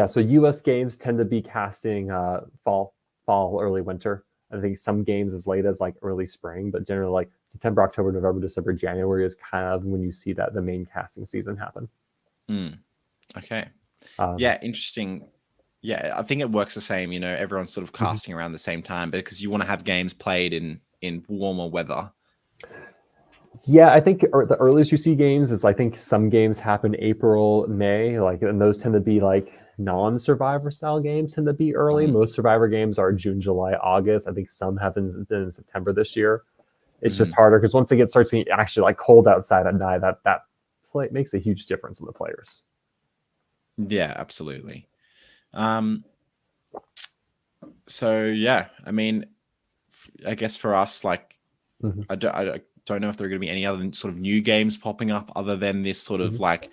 So US games tend to be casting fall, early winter. I think some games as late as like early spring, but generally like September, October, November, December, January is kind of when you see that the main casting season happen. Okay. Yeah, interesting. Yeah, I think it works the same. Everyone's sort of casting around the same time, because you want to have games played in warmer weather. Yeah, I think the earliest you see games is, I think some games happen April, May, like, and those tend to be like non-Survivor style games tend to be early. Most Survivor games are June, July, August. I think some happen in September this year. It's just harder because once it starts getting actually like cold outside at night, that makes a huge difference in the players. Yeah, absolutely. So yeah, I mean, I guess for us, like, I don't know if there are going to be any other sort of new games popping up other than this sort of like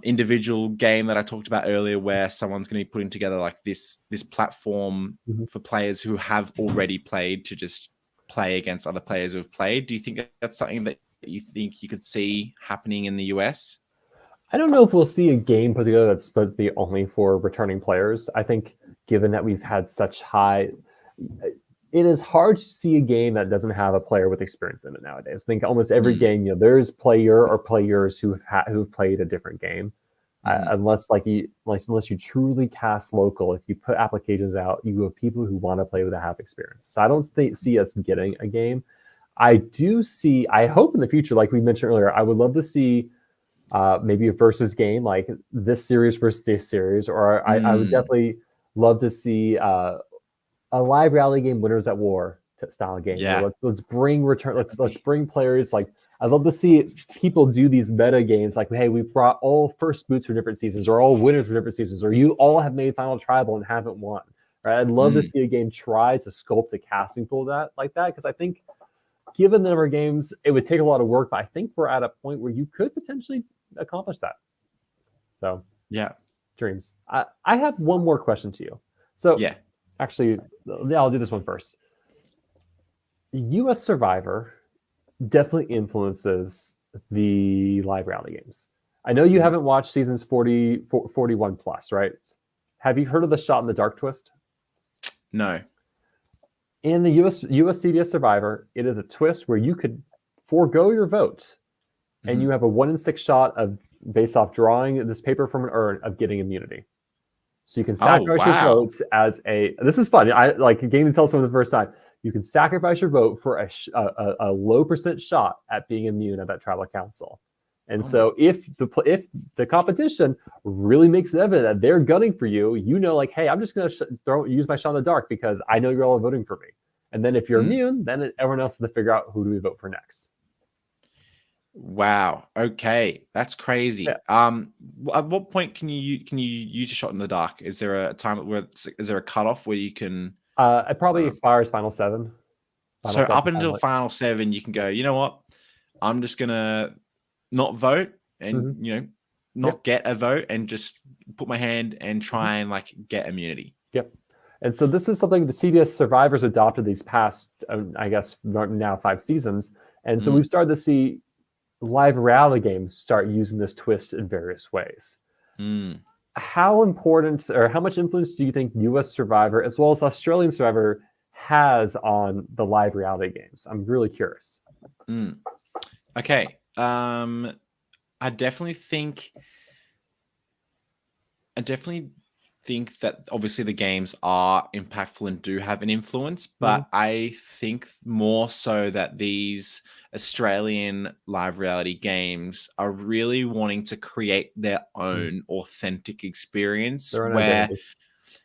individual game that I talked about earlier, where someone's going to be putting together like this platform for players who have already played to just play against other players who have played. Do you think that's something that you think you could see happening in the US? I don't know if we'll see a game put together that's supposed to be only for returning players. I think given that we've had such high, it is hard to see a game that doesn't have a player with experience in it nowadays. I think almost every game, there's player or players who've played a different game. Unless you truly cast local, if you put applications out, you have people who want to play with a half experience. So I don't see us getting a game. I hope in the future, like we mentioned earlier, I would love to see maybe a versus game, like this series versus this series, or I would definitely love to see a Live Reality game, Winners at War style game. Yeah. Let's bring players. Like, I'd love to see people do these meta games. Like, hey, we brought all first boots for different seasons, or all winners for different seasons, or you all have made Final Tribal and haven't won. Right? I'd love to see a game try to sculpt a casting pool like that, because I think, given the number of games, it would take a lot of work. But I think we're at a point where you could potentially accomplish that. So yeah, dreams. I have one more question to you. So yeah. Actually, I'll do this one first. US Survivor definitely influences the Live Reality Games. I know you haven't watched seasons 41 plus, right? Have you heard of the Shot in the Dark twist? No. In the US CBS Survivor, it is a twist where you could forego your vote, and you have a 1 in 6 shot of, based off drawing this paper from an urn, of getting immunity. So you can Oh, sacrifice your wow. votes as a. This is fun. I like a game to tell someone the first time. You can sacrifice your vote for a low percent shot at being immune at that tribal council. And Oh my. so if the competition really makes it evident that they're gunning for you, you know, like, hey, I'm just gonna use my shot in the dark because I know you're all voting for me. And then if you're immune, then everyone else has to figure out who do we vote for next. Wow. Okay, that's crazy. Yeah. At what point can you use a shot in the dark? Is there a time where is there a cutoff where you can? It probably expires Final 7. So up until Final 7, you can go. You know what? I'm just gonna not vote and not get a vote and just put my hand and try and like get immunity. Yep. And so this is something the CBS Survivors adopted these past, I guess, now 5 seasons. And so we've started to see live reality games start using this twist in various ways. How important or how much influence do you think US Survivor as well as Australian Survivor has on the live reality games? I'm really curious. Okay. I definitely think that obviously the games are impactful and do have an influence, but I think more so that these Australian live reality games are really wanting to create their own authentic experience where identity.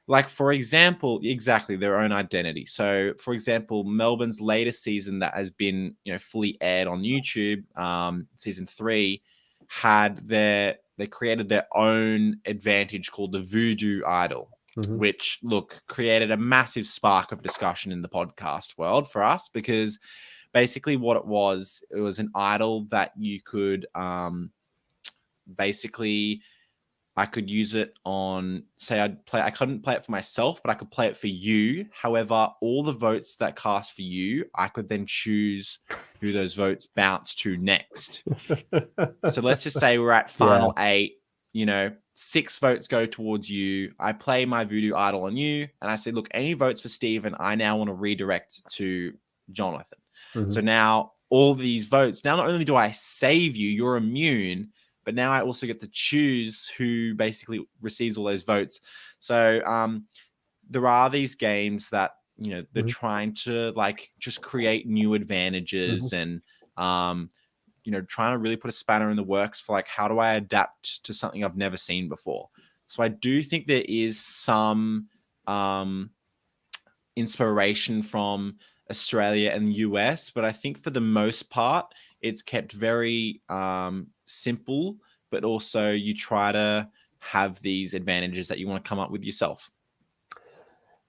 like, for example, exactly their own identity. So, for example, Melbourne's latest season that has been, fully aired on YouTube, season 3, they created their own advantage called the Voodoo Idol, which created a massive spark of discussion in the podcast world for us because basically what it was an idol that you could basically. I could use it on, say, I couldn't play it for myself, but I could play it for you. However, all the votes that cast for you, I could then choose who those votes bounce to next. So let's just say we're at final 8, 6 votes go towards you. I play my Voodoo Idol on you, and I say, look, any votes for Steven, I now want to redirect to Jonathan. So now all these votes, now not only do I save you, you're immune, but now I also get to choose who basically receives all those votes. So there are these games that, they're trying to like just create new advantages and, trying to really put a spanner in the works for like, how do I adapt to something I've never seen before? So I do think there is some inspiration from Australia and the US, but I think for the most part, it's kept very simple, but also you try to have these advantages that you want to come up with yourself.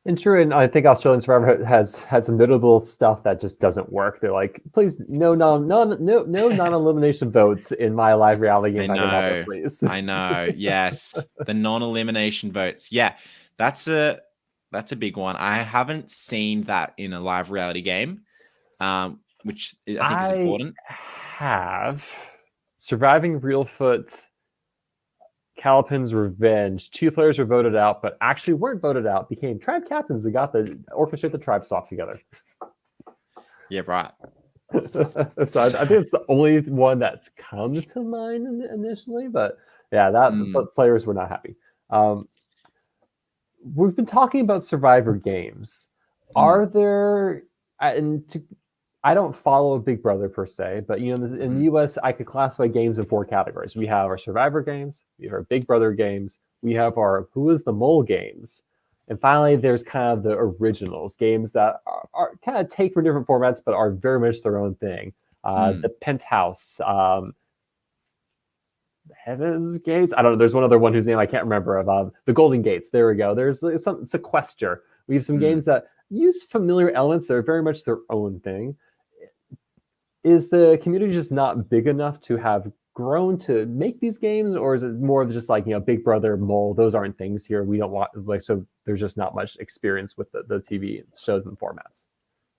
And true, and I think Australian Survivor has had some notable stuff that just doesn't work. They're like, please, no non-elimination votes in my live reality game. I know, please. I know. Yes, the non-elimination votes. Yeah, that's a big one. I haven't seen that in a live reality game, which I think is important. Have Surviving Reelfoot, Calipin's Revenge. 2 players were voted out, but actually weren't voted out, became tribe captains and got the orchestrate the tribe off together. Yeah, right. So I think it's the only one that comes to mind initially, but yeah, that players were not happy. We've been talking about Survivor games. Are there, I don't follow Big Brother per se, but in the US, I could classify games in 4 categories. We have our Survivor games, we have our Big Brother games, we have our Who is the Mole games, and finally, there's kind of the originals games that are kind of take from different formats, but are very much their own thing. The Penthouse, Heaven's Gates. I don't know. There's one other one whose name I can't remember of. The Golden Gates. There we go. There's some Sequester. We have some games that use familiar elements that are very much their own thing. Is the community just not big enough to have grown to make these games, or is it more of just like Big Brother, Mole? Those aren't things here. We don't want so there's just not much experience with the TV shows and formats.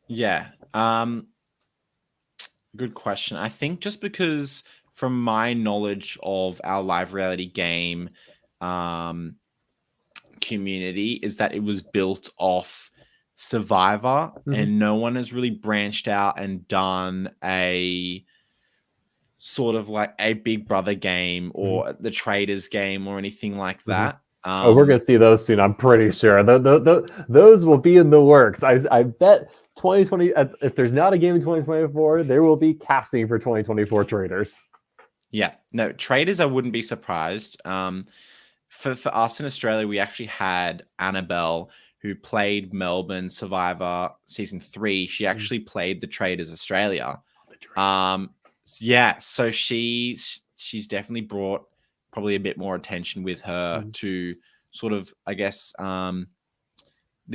Yeah, good question. I think just because from my knowledge of our live reality game community is that it was built off Survivor, and no one has really branched out and done a sort of like a Big Brother game or the Traders game or anything like that. Oh, we're gonna see those soon. I'm pretty sure. Those will be in the works. I bet 2020. If there's not a game in 2024, there will be casting for 2024 traders. Yeah, no traders. I wouldn't be surprised. For us in Australia, we actually had Annabelle, who played Melbourne Survivor season 3. She actually played the Traders Australia. Yeah, so she's definitely brought probably a bit more attention with her to sort of, I guess, the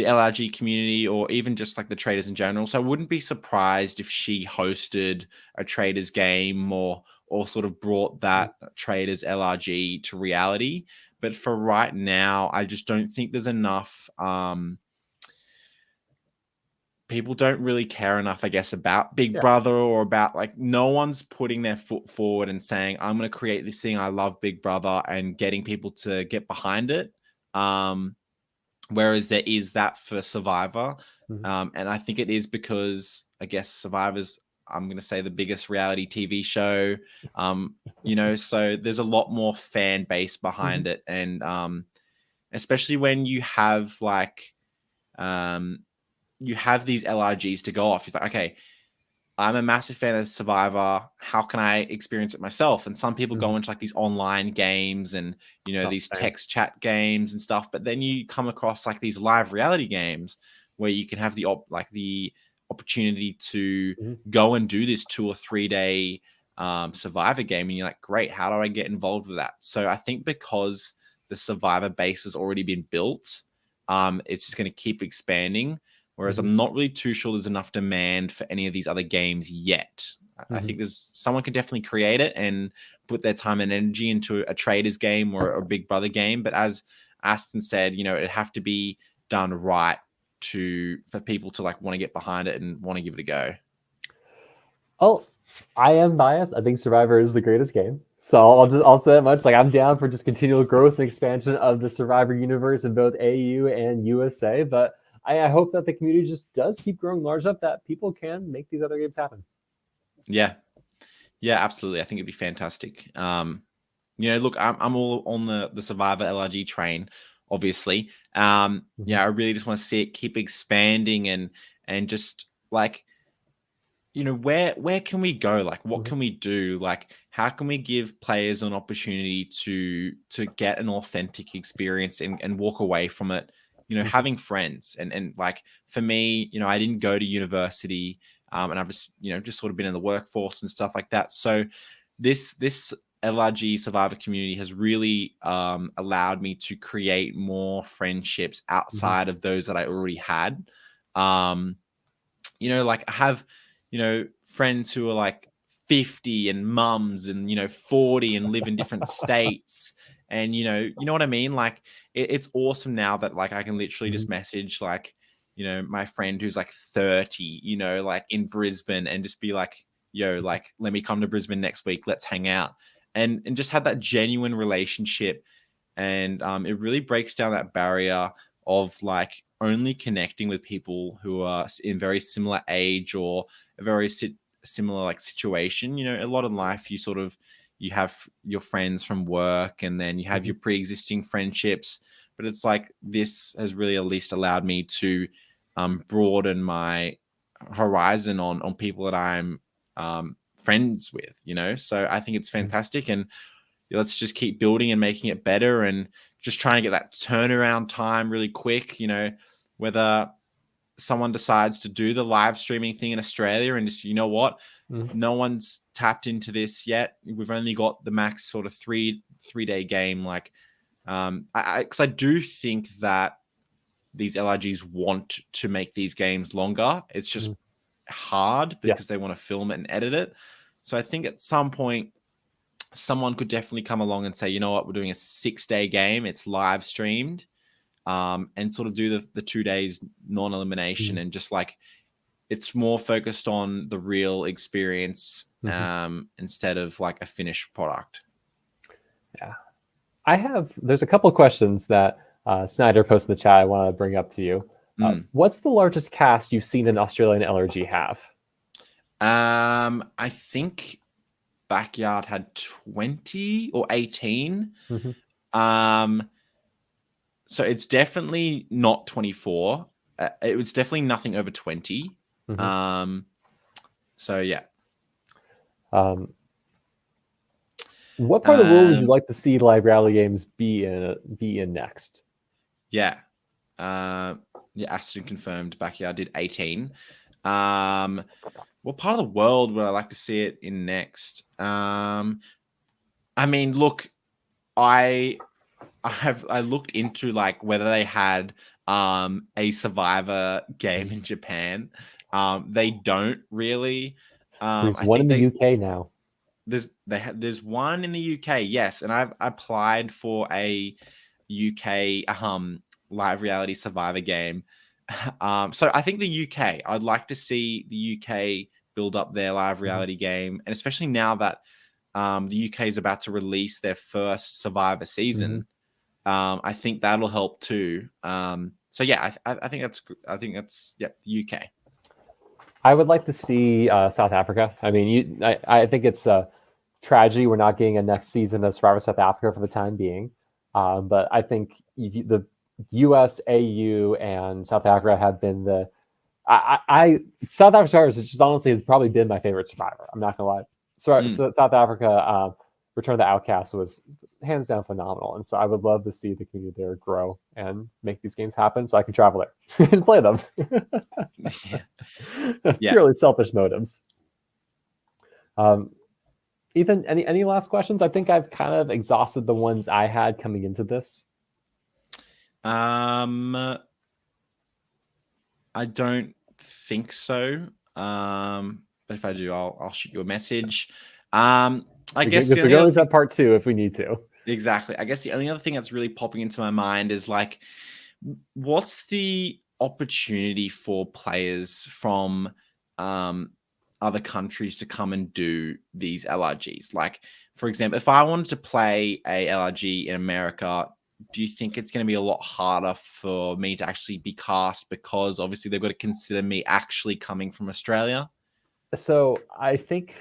LRG community, or even just like the traders in general. So I wouldn't be surprised if she hosted a traders game, or sort of brought that traders LRG to reality. But for right now, I just don't think there's enough. People don't really care enough, I guess, about Big Brother, or about, like, no one's putting their foot forward and saying, I'm going to create this thing. I love Big Brother, and getting people to get behind it. Whereas there is that for Survivor. And I think it is because, I guess, Survivor's, I'm going to say, the biggest reality TV show, so there's a lot more fan base behind it. And especially when you have you have these LRGs to go off. It's like, okay, I'm a massive fan of Survivor. How can I experience it myself? And some people go into like these online games and, these text chat games and stuff. But then you come across like these live reality games where you can have the opportunity to go and do this 2 or 3 day Survivor game. And you're like, great, how do I get involved with that? So I think because the Survivor base has already been built, it's just going to keep expanding. Whereas I'm not really too sure there's enough demand for any of these other games yet. I think someone can definitely create it and put their time and energy into a traders game or a Big Brother game. But as Aston said, it'd have to be done right for people to like want to get behind it and want to give it a go. Oh, I am biased. I think Survivor is the greatest game. So I'll say that much. Like, I'm down for just continual growth and expansion of the Survivor universe in both AU and USA. But I hope that the community just does keep growing large enough that people can make these other games happen. Yeah, absolutely. I think it'd be fantastic. Look, I'm all on the Survivor LRG train, obviously. I really just want to see it keep expanding and just like, where can we go? Like, what can we do? Like, how can we give players an opportunity to get an authentic experience and walk away from it? Having friends and like, for me, I didn't go to university, and I've just sort of been in the workforce and stuff like that. So this LRG Survivor community has really allowed me to create more friendships outside of those that I already had. Like, I have, friends who are like 50 and mums and, 40 and live in different states. And, you know what I mean? Like, it's awesome now that like I can literally just message like, my friend who's like 30, like in Brisbane, and just be like, yo, like, let me come to Brisbane next week. Let's hang out and just have that genuine relationship. And it really breaks down that barrier of like only connecting with people who are in very similar age or a very similar like situation. A lot of life, you have your friends from work, and then you have your pre-existing friendships. But it's like, this has really at least allowed me to broaden my horizon on people that I'm friends with, So I think it's fantastic, and let's just keep building and making it better, and just trying to get that turnaround time really quick. Whether someone decides to do the live streaming thing in Australia and just, no one's tapped into this yet. We've only got the max sort of three-day game. Like, because I do think that these LRGs want to make these games longer. It's just hard because they want to film it and edit it. So I think at some point, someone could definitely come along and say, you know what, we're doing a 6-day game. It's live streamed, and sort of do the 2 days non-elimination, and just like, it's more focused on the real experience instead of like a finished product. Yeah. There's a couple of questions that Snyder posted in the chat I want to bring up to you. What's the largest cast you've seen an Australian LRG have? I think Backyard had 20 or 18. So it's definitely not 24. It was definitely nothing over 20. So yeah. What part of the world would you like to see live rally games be in next? Yeah. Aston confirmed. Backyard did 18. What part of the world would I like to see it in next? I mean, look, I looked into like whether they had a Survivor game in Japan. They don't really. There's I one in think the UK now. there's one in the UK, yes, and I've applied for a UK live reality Survivor game. So I think the UK, I'd like to see the UK build up their live reality game, and especially now that the UK is about to release their first Survivor season. I think that'll help too. So yeah, I think that's the UK. I would like to see South Africa. I mean, I think it's a tragedy we're not getting a next season of Survivor South Africa for the time being. But I think the US, AU, and South Africa have been the South Africa Stars, which honestly has probably been my favorite Survivor. I'm not gonna lie. So South Africa, Return of the Outcast was hands down phenomenal, and so I would love to see the community there grow and make these games happen, so I can travel there and play them. Purely selfish motives. Ethan, any last questions? I think I've kind of exhausted the ones I had coming into this. I don't think so. But if I do, I'll shoot you a message. I guess we can always have part 2 if we need to. Exactly. I guess the only other thing that's really popping into my mind is like, what's the opportunity for players from other countries to come and do these LRGs? Like, for example, if I wanted to play a LRG in America, do you think it's going to be a lot harder for me to actually be cast because obviously they've got to consider me actually coming from Australia? So I think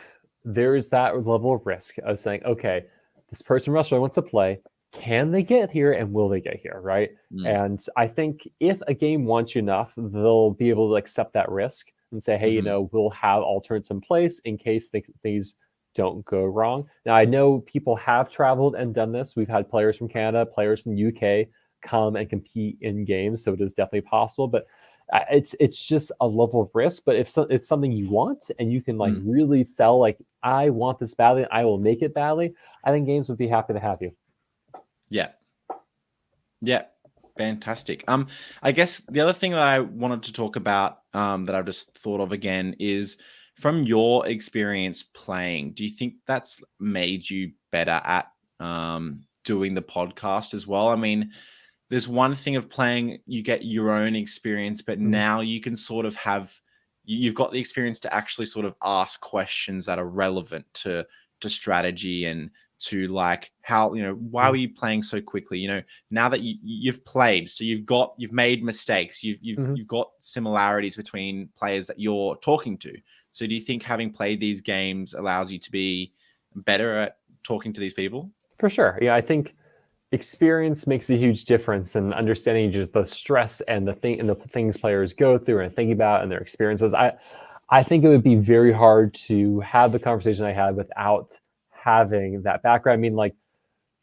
there's that level of risk of saying, okay, this person from Australia wants to play. Can they get here and will they get here, right? And I think if a game wants you enough, they'll be able to accept that risk and say, hey, we'll have alternates in place in case things don't go wrong. Now, I know people have traveled and done this. We've had players from Canada, players from the UK come and compete in games, so it is definitely possible. But it's just a level of risk. But if it's something you want and you can like really sell, like, I want this badly, I will make it badly, I think games would be happy to have you. Yeah, fantastic. I guess the other thing that I wanted to talk about that I've just thought of again is, from your experience playing, do you think that's made you better at doing the podcast as well? I mean, there's one thing of playing, you get your own experience, but now you can sort of you've got the experience to actually sort of ask questions that are relevant to strategy and to like how, why were you playing so quickly? Now that you've played, so you've made mistakes, you've got similarities between players that you're talking to. So do you think having played these games allows you to be better at talking to these people? For sure. Yeah, I think experience makes a huge difference in understanding just the stress and the things players go through and thinking about and their experiences. I think it would be very hard to have the conversation I had without having that background. I mean, like,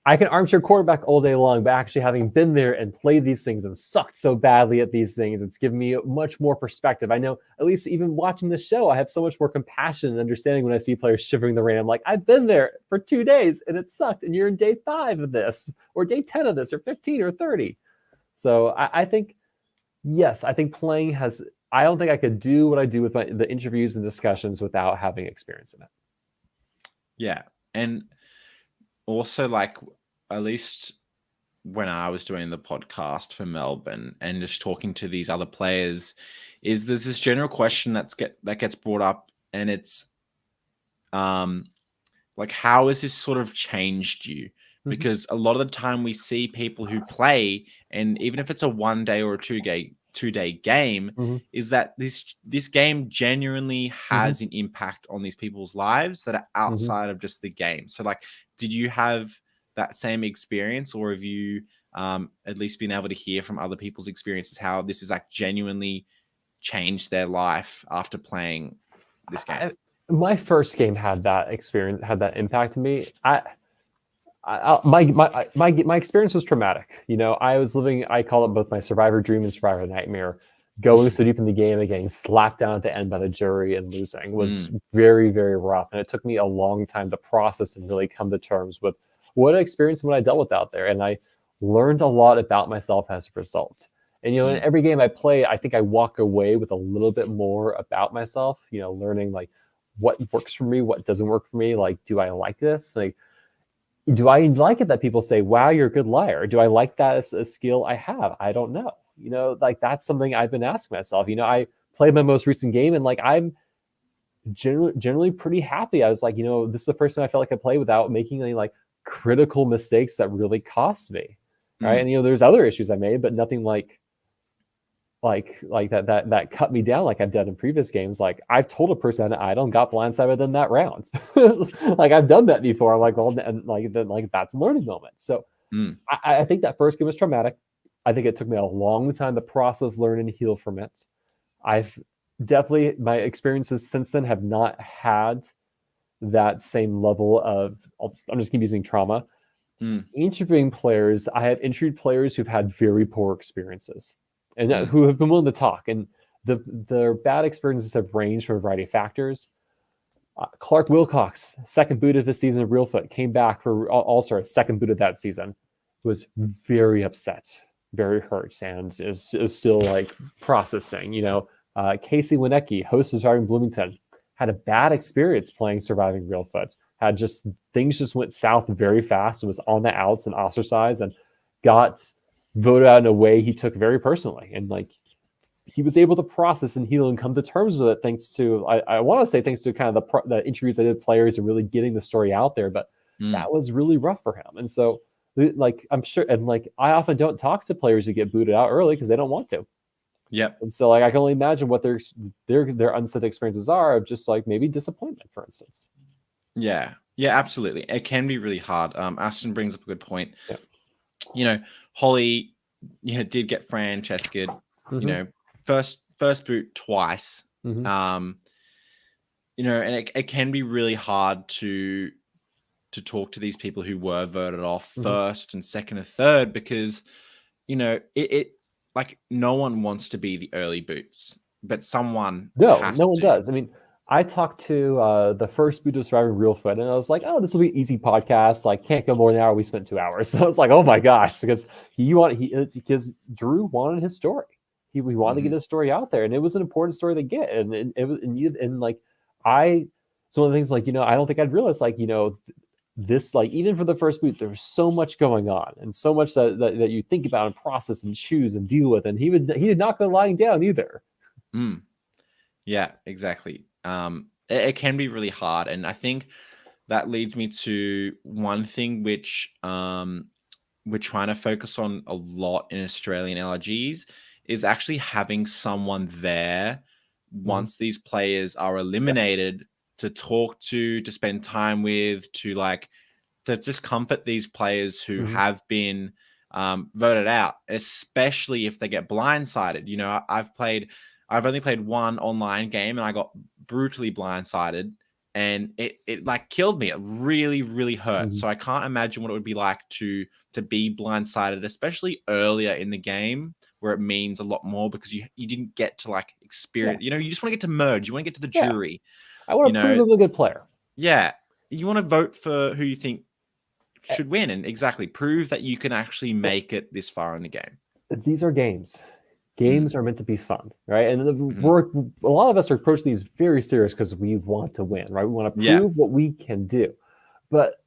I can armchair quarterback all day long, but actually having been there and played these things and sucked so badly at these things, it's given me much more perspective. I know, at least even watching the show, I have so much more compassion and understanding when I see players shivering the rain. I'm like, I've been there for 2 days and it sucked, and you're in day 5 of this, or day 10 of this, or 15 or 30. So I think, yes, I think playing I don't think I could do what I do with the interviews and discussions without having experience in it. Yeah. And also, like, at least when I was doing the podcast for Melbourne and just talking to these other players, there's this general question that gets brought up, and it's like, how has this sort of changed you? Because a lot of the time we see people who play, and even if it's a 1 day or a 2-day game, is that this game genuinely has an impact on these people's lives that are outside of just the game. So like, did you have that same experience, or have you at least being able to hear from other people's experiences how this has like genuinely changed their life after playing this game. My first game had that experience, had that impact to me. My experience was traumatic. You know, I was living, I call it both my survivor dream and survivor nightmare. Going so deep in the game and getting slapped down at the end by the jury and losing was very, very rough. And it took me a long time to process and really come to terms with what I experienced and what I dealt with out there. And I learned a lot about myself as a result. And, you know, in every game I play, I think I walk away with a little bit more about myself, you know, learning like what works for me, what doesn't work for me. Like, do I like this? Like, do I like it that people say, wow, you're a good liar? Do I like that as a skill I have? I don't know. You know, like that's something I've been asking myself. You know, I played my most recent game and like I'm generally pretty happy. I was like, you know, this is the first time I felt like I played without making any like critical mistakes that really cost me. Right. And you know, there's other issues I made, but nothing like that cut me down like I've done in previous games. Like I've told a person I don't got blindsided within that round. Like I've done that before. I'm like, well, and like that's a learning moment. So I think that first game was traumatic. I think it took me a long time to process, learn, and heal from it. I've definitely, my experiences since then have not had that same level of, I'm just keep using trauma. Interviewing players, I have interviewed players who've had very poor experiences and who have been willing to talk. And their bad experiences have ranged from a variety of factors. Clark Wilcox, second boot of the season of Reelfoot, came back for All-Star, second boot of that season, was very upset, very hurt, and is still like processing. You know, Casey Winecki, host of Surviving Bloomington, had a bad experience playing Surviving Reelfoot. Had just things just went south very fast and was on the outs and ostracized and got voted out in a way he took very personally. And like he was able to process and heal and come to terms with it thanks to, I want to say thanks to kind of the interviews I did players and really getting the story out there. But that was really rough for him. And so like I'm sure, and like I often don't talk to players who get booted out early because they don't want to. Yep. And so like I can only imagine what their unsaid experiences are of just like maybe disappointment, for instance. Yeah, absolutely. It can be really hard. Aston brings up a good point. Yeah. You know, Holly, did get Francesca, you know, first boot twice. You know, and it can be really hard to talk to these people who were voted off first and second and third because, you know, it like no one wants to be the early boots, but someone no has one to. does. I mean, I talked to the first boot of Surviving Reelfoot, and I was like, "Oh, this will be an easy podcast. Like, can't go more than an hour." We spent 2 hours, so I was like, "Oh my gosh!" Because because Drew wanted his story. He wanted to get his story out there, and it was an important story to get. And it was and like some of the things like you know I don't think I'd realized like you know this like even for the first boot there's so much going on and so much that you think about and process and choose and deal with, and he did not go lying down either. Yeah, exactly. It can be really hard, and I think that leads me to one thing which we're trying to focus on a lot in Australian LRGs is actually having someone there once these players are eliminated to talk to spend time with, to just comfort these players who have been voted out, especially if they get blindsided. You know, I've only played one online game and I got brutally blindsided and it like killed me. It really, really hurt. So I can't imagine what it would be like to be blindsided, especially earlier in the game where it means a lot more because you didn't get to like experience, you know, you just want to get to merge. You want to get to the jury. I want to prove I'm a good player. Yeah. You want to vote for who you think should win and exactly prove that you can actually make it this far in the game. These are games. Games are meant to be fun, right? And a lot of us are approaching these very serious because we want to win, right? We want to prove what we can do. But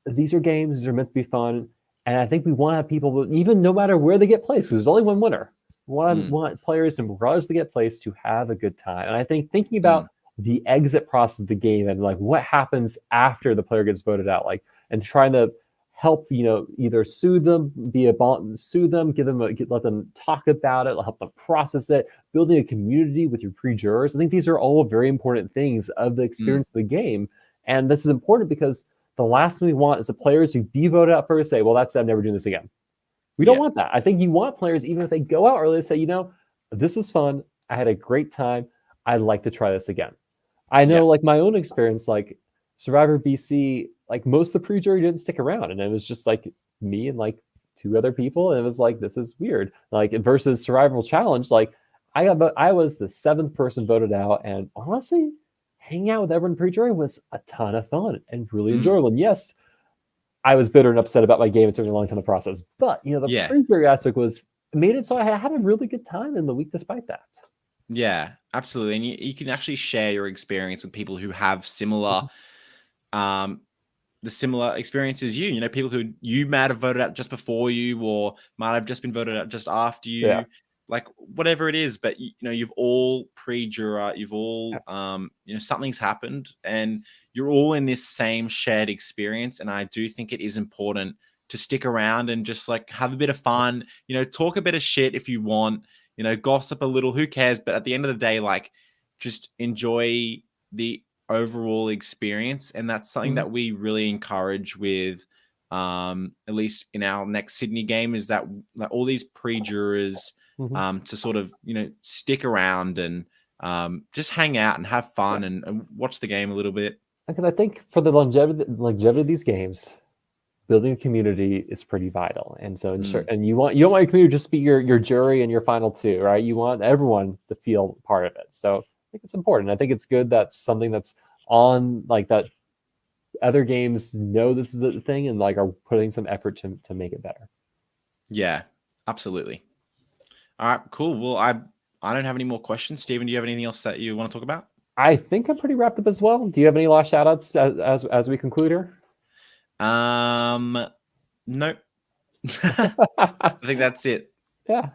these are games. These are meant to be fun. And I think we want to have people, even no matter where they get placed, because there's only one winner. We want players, regardless they get placed, to have a good time. And I think thinking about the exit process of the game and like what happens after the player gets voted out, like, and trying to help, you know, either sue them, let them talk about it, help them process it, building a community with your pre-jurors. I think these are all very important things of the experience of the game. And this is important because the last thing we want is the players who be voted out first say, well, that's it, I'm never doing this again. We don't Yeah. want that. I think you want players, even if they go out early, to say, this is fun. I had a great time. I'd like to try this again. I know, Yeah. like my own experience, like Survivor BC, like most of the pre-jury didn't stick around, and it was just like me and like two other people, and it was like, this is weird. Like versus Survival Challenge, like I was the 7th person voted out, and honestly, hanging out with everyone pre-jury was a ton of fun and really enjoyable. And yes, I was bitter and upset about my game. It took a long time to process, but the Yeah. pre-jury aspect made it so I had a really good time in the week despite that. Yeah, absolutely. And you can actually share your experience with people who have similar the similar experience as you. People who you might have voted out just before you, or might have just been voted out just after you. Yeah. Like whatever it is, but you've all pre-juror, you've all something's happened, and you're all in this same shared experience. And I do think it is important to stick around and just like have a bit of fun, talk a bit of shit if you want, gossip a little, who cares? But at the end of the day, like, just enjoy the overall experience. And that's something that we really encourage with at least in our next Sydney game, is that all these pre-jurors to sort of stick around and just hang out and have fun and watch the game a little bit. Because I think for the longevity of these games, building a community is pretty vital. And so and you don't want your community to just be your jury and your final two, right? You want everyone to feel part of it. So I think it's important. I think it's good that's something that's on like that other games know this is a thing and like are putting some effort to make it better. Yeah, absolutely. All right, cool. Well, I don't have any more questions. Stephen, do you have anything else that you want to talk about? I think I'm pretty wrapped up as well. Do you have any last shout outs as we conclude here? Nope. I think that's it. Yeah.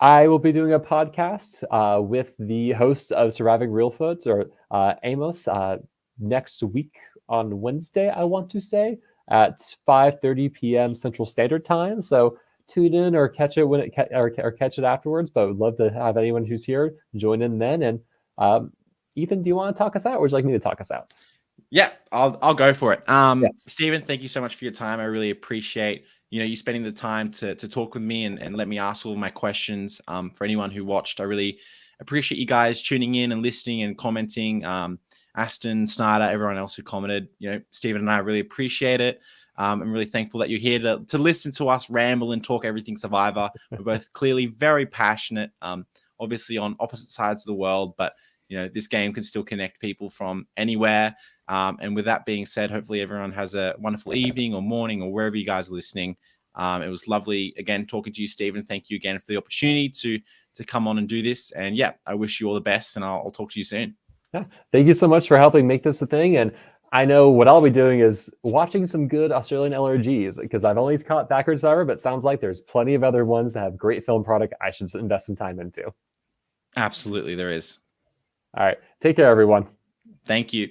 I will be doing a podcast with the host of Surviving Reelfoot, or Amos, next week on Wednesday, I want to say, at 5:30 p.m. Central Standard Time. So tune in or catch it when or catch it afterwards. But would love to have anyone who's here join in then. And Ethan, do you want to talk us out, or would you like me to talk us out? Yeah, I'll go for it. Yes. Stephen, thank you so much for your time. I really appreciate you spending the time to talk with me and let me ask all my questions. For anyone who watched, I really appreciate you guys tuning in and listening and commenting. Aston, Snyder, everyone else who commented, Stephen and I really appreciate it. I'm really thankful that you're here to listen to us ramble and talk everything Survivor. We're both clearly very passionate, obviously on opposite sides of the world, but this game can still connect people from anywhere. And with that being said, hopefully everyone has a wonderful evening or morning or wherever you guys are listening. It was lovely, again, talking to you, Stephen. Thank you again for the opportunity to come on and do this. And yeah, I wish you all the best, and I'll talk to you soon. Yeah. Thank you so much for helping make this a thing. And I know what I'll be doing is watching some good Australian LRGs, because I've only caught Backward Survivor, but it sounds like there's plenty of other ones that have great film product I should invest some time into. Absolutely, there is. All right. Take care, everyone. Thank you.